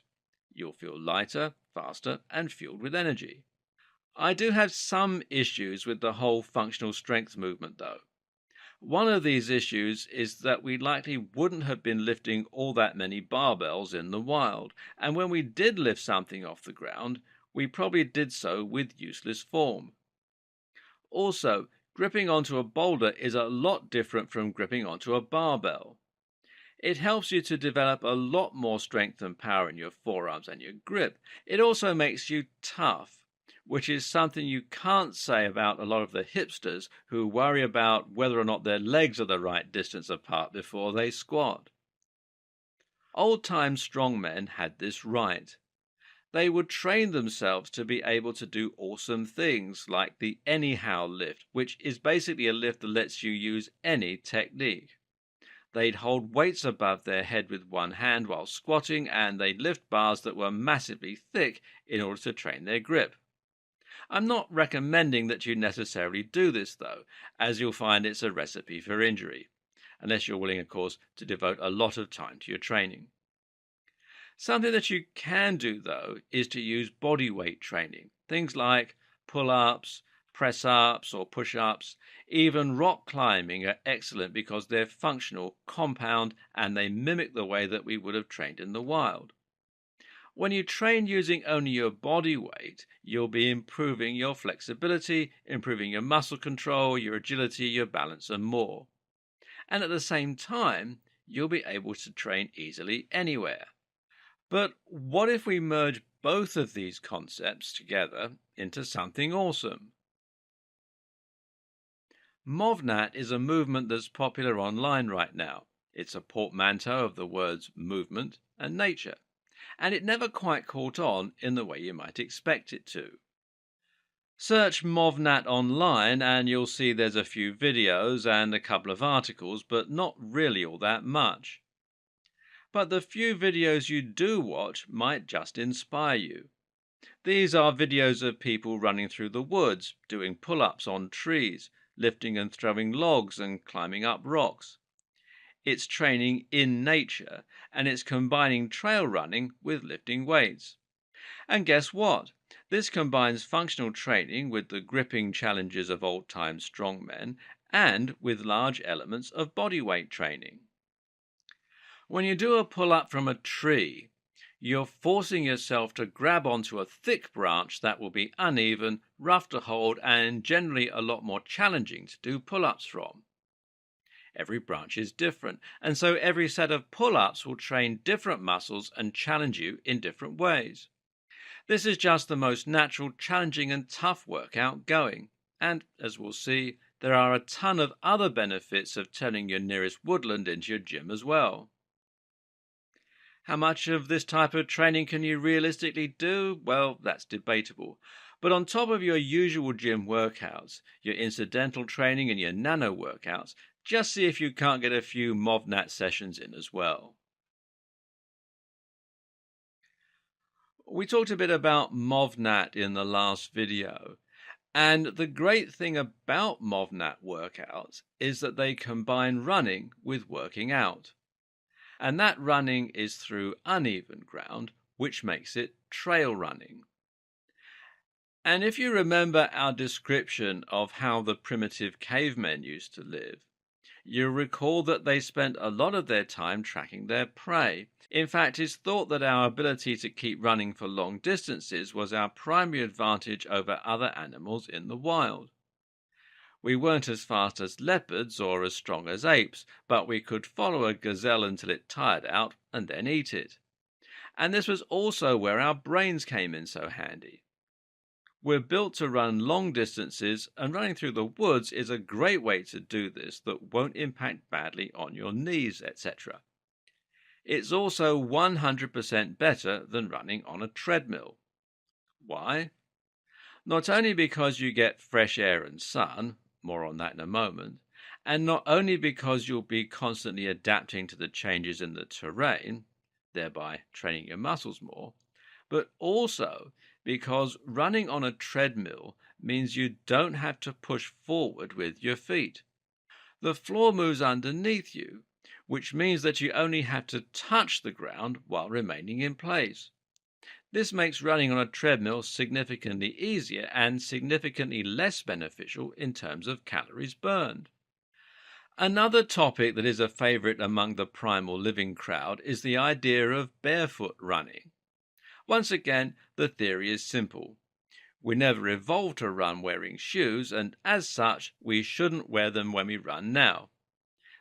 You'll feel lighter, faster, and fueled with energy. I do have some issues with the whole functional strength movement, though. One of these issues is that we likely wouldn't have been lifting all that many barbells in the wild, and when we did lift something off the ground, we probably did so with useless form. Also, gripping onto a boulder is a lot different from gripping onto a barbell. It helps you to develop a lot more strength and power in your forearms and your grip. It also makes you tough, which is something you can't say about a lot of the hipsters who worry about whether or not their legs are the right distance apart before they squat. Old-time strongmen had this right. They would train themselves to be able to do awesome things like the anyhow lift, which is basically a lift that lets you use any technique. They'd hold weights above their head with one hand while squatting, and they'd lift bars that were massively thick in order to train their grip. I'm not recommending that you necessarily do this, though, as you'll find it's a recipe for injury, unless you're willing, of course, to devote a lot of time to your training. Something that you can do, though, is to use body weight training. Things like pull-ups, press-ups, or push-ups. Even rock climbing are excellent because they're functional, compound, and they mimic the way that we would have trained in the wild. When you train using only your body weight, you'll be improving your flexibility, improving your muscle control, your agility, your balance, and more. And at the same time, you'll be able to train easily anywhere. But what if we merge both of these concepts together into something awesome? MovNat is a movement that's popular online right now. It's a portmanteau of the words movement and nature, and it never quite caught on in the way you might expect it to. Search MovNat online and you'll see there's a few videos and a couple of articles, but not really all that much. But the few videos you do watch might just inspire you. These are videos of people running through the woods, doing pull-ups on trees, lifting and throwing logs and climbing up rocks. It's training in nature, and it's combining trail running with lifting weights. And guess what? This combines functional training with the gripping challenges of old-time strongmen and with large elements of body weight training. When you do a pull-up from a tree, you're forcing yourself to grab onto a thick branch that will be uneven, rough to hold, and generally a lot more challenging to do pull-ups from. Every branch is different, and so every set of pull-ups will train different muscles and challenge you in different ways. This is just the most natural, challenging, and tough workout going, and, as we'll see, There are a ton of other benefits of turning your nearest woodland into your gym as well. How much of this type of training can you realistically do? Well, that's debatable. But on top of your usual gym workouts, your incidental training and your nano workouts, just see if you can't get a few MovNat sessions in as well. We talked a bit about MovNat in the last video, and the great thing about MovNat workouts is that they combine running with working out. And that running is through uneven ground, which makes it trail running. And if you remember our description of how the primitive cavemen used to live, you'll recall that they spent a lot of their time tracking their prey. In fact, it's thought that our ability to keep running for long distances was our primary advantage over other animals in the wild. We weren't as fast as leopards or as strong as apes, but we could follow a gazelle until it tired out and then eat it. And this was also where our brains came in so handy. We're built to run long distances, and running through the woods is a great way to do this that won't impact badly on your knees, etc. It's also 100% better than running on a treadmill. Why? Not only because you get fresh air and sun, more on that in a moment, and not only because you'll be constantly adapting to the changes in the terrain, thereby training your muscles more, but also because running on a treadmill means you don't have to push forward with your feet. The floor moves underneath you, which means that you only have to touch the ground while remaining in place. This makes running on a treadmill significantly easier and significantly less beneficial in terms of calories burned. Another topic that is a favorite among the primal living crowd is the idea of barefoot running. Once again, the theory is simple. We never evolved to run wearing shoes, and as such, we shouldn't wear them when we run now.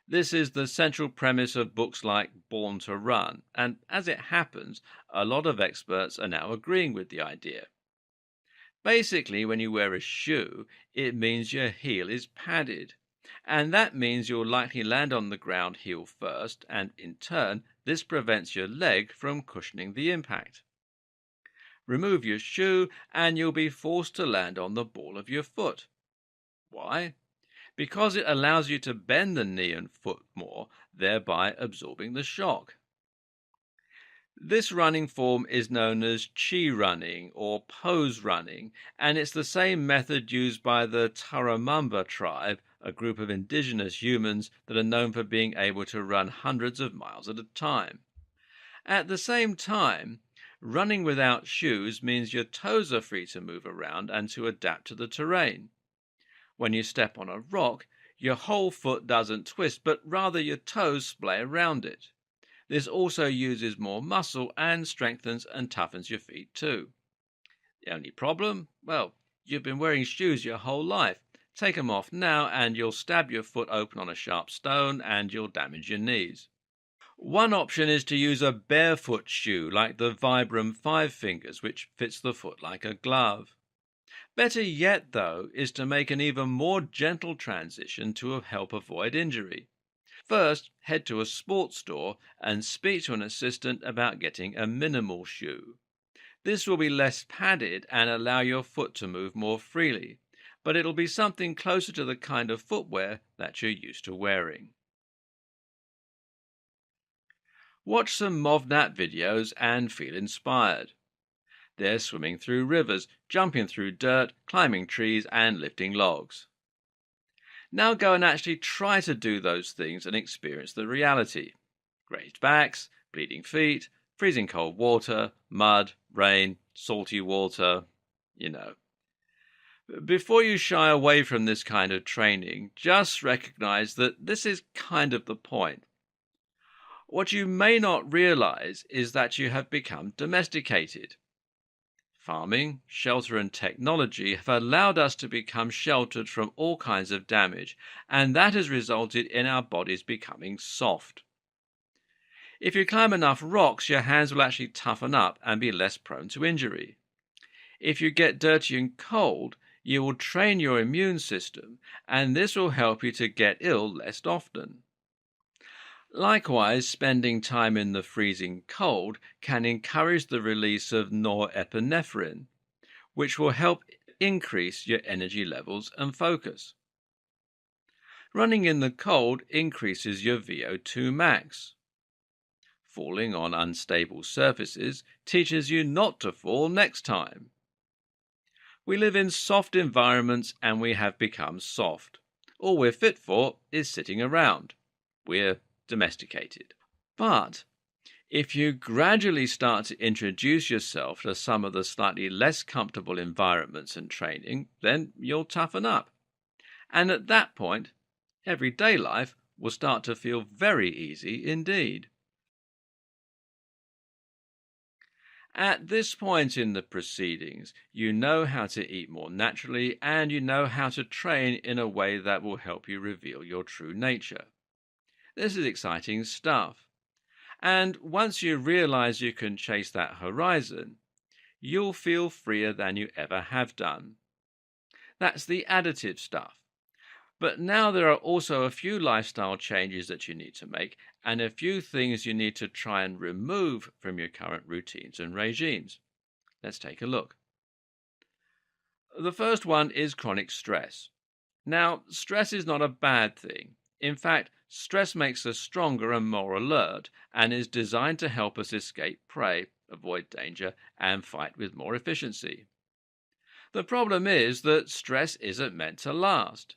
This is the central premise of books like Born to Run, and as it happens, a lot of experts are now agreeing with the idea. Basically, when you wear a shoe, it means your heel is padded, and that means you'll likely land on the ground heel first, and in turn, this prevents your leg from cushioning the impact. Remove your shoe, and you'll be forced to land on the ball of your foot. Why? Because it allows you to bend the knee and foot more, thereby absorbing the shock. This running form is known as chi running or pose running, and it's the same method used by the Tarahumara tribe, a group of indigenous humans that are known for being able to run hundreds of miles at a time. At the same time, running without shoes means your toes are free to move around and to adapt to the terrain. When you step on a rock, your whole foot doesn't twist, but rather your toes splay around it. This also uses more muscle and strengthens and toughens your feet too. The only problem? Well, you've been wearing shoes your whole life. Take them off now and you'll stab your foot open on a sharp stone and you'll damage your knees. One option is to use a barefoot shoe like the Vibram 5 Fingers, which fits the foot like a glove. Better yet, though, is to make an even more gentle transition to help avoid injury. First, head to a sports store and speak to an assistant about getting a minimal shoe. This will be less padded and allow your foot to move more freely, but it'll be something closer to the kind of footwear that you're used to wearing. Watch some MovNat videos and feel inspired. They're swimming through rivers, jumping through dirt, climbing trees, and lifting logs. Now go and actually try to do those things and experience the reality. Grazed backs, bleeding feet, freezing cold water, mud, rain, salty water, you know. Before you shy away from this kind of training, just recognize that this is kind of the point. What you may not realize is that you have become domesticated. Farming, shelter, and technology have allowed us to become sheltered from all kinds of damage, and that has resulted in our bodies becoming soft. If you climb enough rocks, your hands will actually toughen up and be less prone to injury. If you get dirty and cold, You will train your immune system, and this will help you to get ill less often. Likewise, spending time in the freezing cold can encourage the release of norepinephrine, which will help increase your energy levels and focus. Running in the cold increases your VO2 max. Falling on unstable surfaces teaches you not to fall next time. We live in soft environments and we have become soft. All we're fit for is sitting around. We're domesticated. But if you gradually start to introduce yourself to some of the slightly less comfortable environments and training, then you'll toughen up. And at that point, everyday life will start to feel very easy indeed. At this point in the proceedings, you know how to eat more naturally and you know how to train in a way that will help you reveal your true nature. This is exciting stuff. And once you realize you can chase that horizon, you'll feel freer than you ever have done. That's the additive stuff. But now there are also a few lifestyle changes that you need to make and a few things you need to try and remove from your current routines and regimes. Let's take a look. The first one is chronic stress. Now, stress is not a bad thing. In fact, stress makes us stronger and more alert and is designed to help us escape prey, avoid danger, and fight with more efficiency. The problem is that stress isn't meant to last.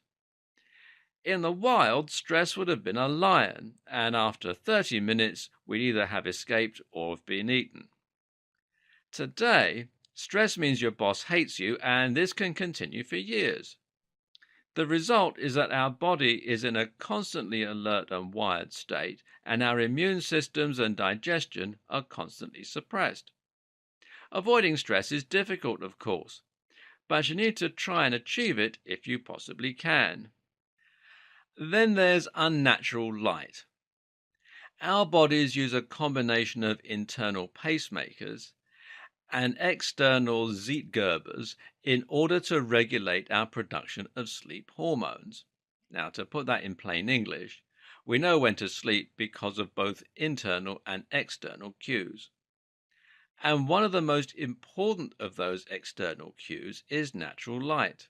In the wild, stress would have been a lion, and after 30 minutes, we'd either have escaped or have been eaten. Today, stress means your boss hates you, and this can continue for years. The result is that our body is in a constantly alert and wired state, and our immune systems and digestion are constantly suppressed. Avoiding stress is difficult, of course, but you need to try and achieve it if you possibly can. Then there's unnatural light. Our bodies use a combination of internal pacemakers and external Zeitgebers in order to regulate our production of sleep hormones. Now, to put that in plain English, we know when to sleep because of both internal and external cues. And one of the most important of those external cues is natural light.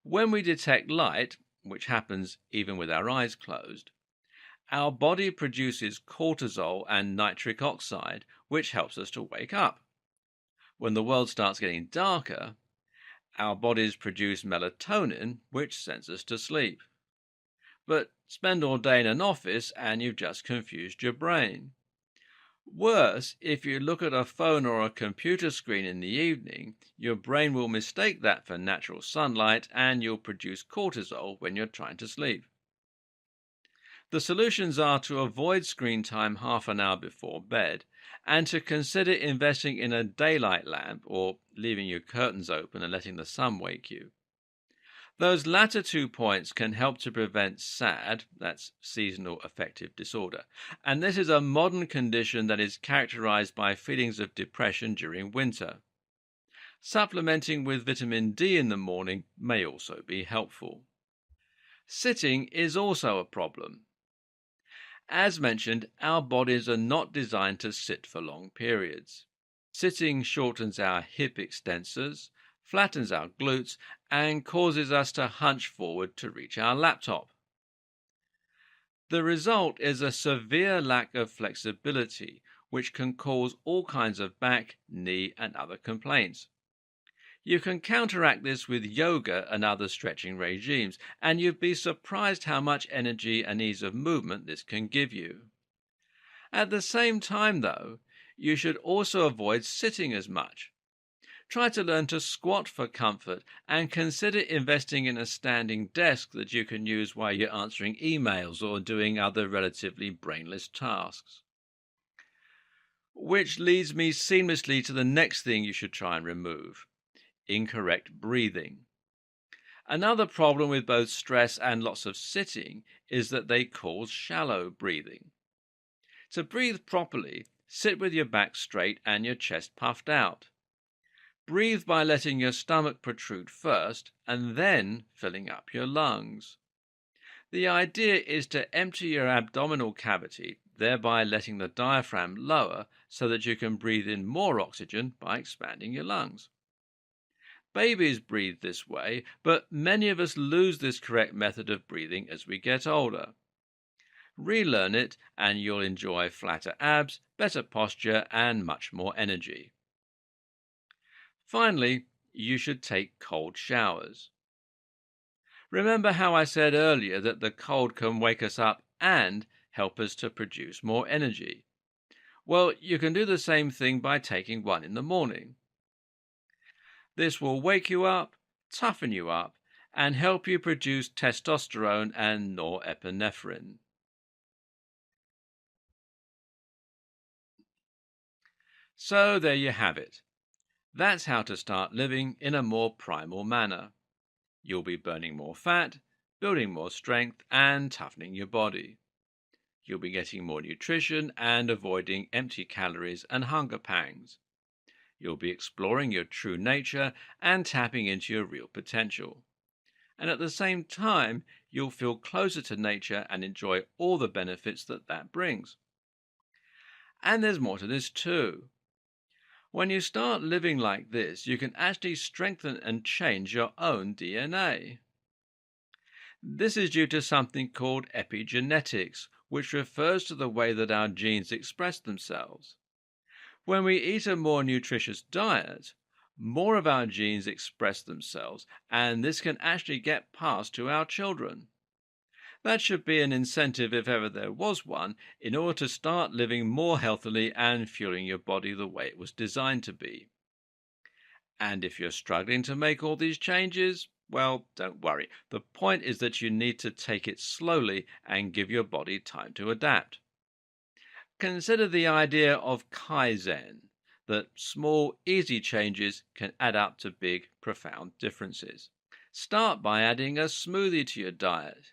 When we detect light, which happens even with our eyes closed, our body produces cortisol and nitric oxide, which helps us to wake up. When the world starts getting darker, our bodies produce melatonin, which sends us to sleep. But spend all day in an office and you've just confused your brain. Worse, if you look at a phone or a computer screen in the evening, your brain will mistake that for natural sunlight and you'll produce cortisol when you're trying to sleep. The solutions are to avoid screen time half an hour before bed and to consider investing in a daylight lamp or leaving your curtains open and letting the sun wake you. Those latter 2 points can help to prevent SAD, that's seasonal affective disorder, and this is a modern condition that is characterized by feelings of depression during winter. Supplementing with vitamin D in the morning may also be helpful. Sitting is also a problem. As mentioned, our bodies are not designed to sit for long periods. Sitting shortens our hip extensors, flattens our glutes, and causes us to hunch forward to reach our laptop. The result is a severe lack of flexibility, which can cause all kinds of back, knee, and other complaints. You can counteract this with yoga and other stretching regimes, and you'd be surprised how much energy and ease of movement this can give you. At the same time, though, you should also avoid sitting as much. Try to learn to squat for comfort and consider investing in a standing desk that you can use while you're answering emails or doing other relatively brainless tasks. Which leads me seamlessly to the next thing you should try and remove: incorrect breathing. Another problem with both stress and lots of sitting is that they cause shallow breathing. To breathe properly, sit with your back straight and your chest puffed out. Breathe by letting your stomach protrude first and then filling up your lungs. The idea is to empty your abdominal cavity, thereby letting the diaphragm lower so that you can breathe in more oxygen by expanding your lungs. Babies breathe this way, but many of us lose this correct method of breathing as we get older. Relearn it and you'll enjoy flatter abs, better posture, and much more energy. Finally, you should take cold showers. Remember how I said earlier that the cold can wake us up and help us to produce more energy? Well, you can do the same thing by taking one in the morning. This will wake you up, toughen you up, and help you produce testosterone and norepinephrine. So there you have it. That's how to start living in a more primal manner. You'll be burning more fat, building more strength, and toughening your body. You'll be getting more nutrition and avoiding empty calories and hunger pangs. You'll be exploring your true nature and tapping into your real potential. And at the same time, you'll feel closer to nature and enjoy all the benefits that brings. And there's more to this too. When you start living like this, you can actually strengthen and change your own DNA. This is due to something called epigenetics, which refers to the way that our genes express themselves. When we eat a more nutritious diet, more of our genes express themselves, and this can actually get passed to our children. That should be an incentive, if ever there was one, in order to start living more healthily and fueling your body the way it was designed to be. And if you're struggling to make all these changes, well, don't worry. The point is that you need to take it slowly and give your body time to adapt. Consider the idea of Kaizen, that small, easy changes can add up to big, profound differences. Start by adding a smoothie to your diet.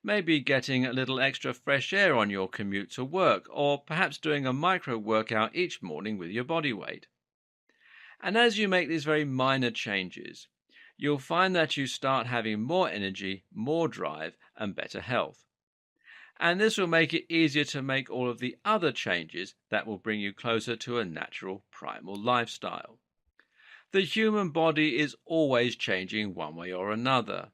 Maybe getting a little extra fresh air on your commute to work, or perhaps doing a micro workout each morning with your body weight. And as you make these very minor changes, you'll find that you start having more energy, more drive, and better health. And this will make it easier to make all of the other changes that will bring you closer to a natural, primal lifestyle. The human body is always changing one way or another.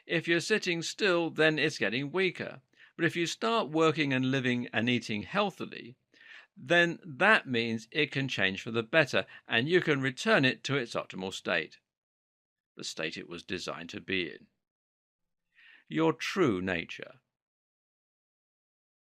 If you're sitting still, then it's getting weaker. But if you start working and living and eating healthily, then that means it can change for the better and you can return it to its optimal state, the state it was designed to be in. Your true nature.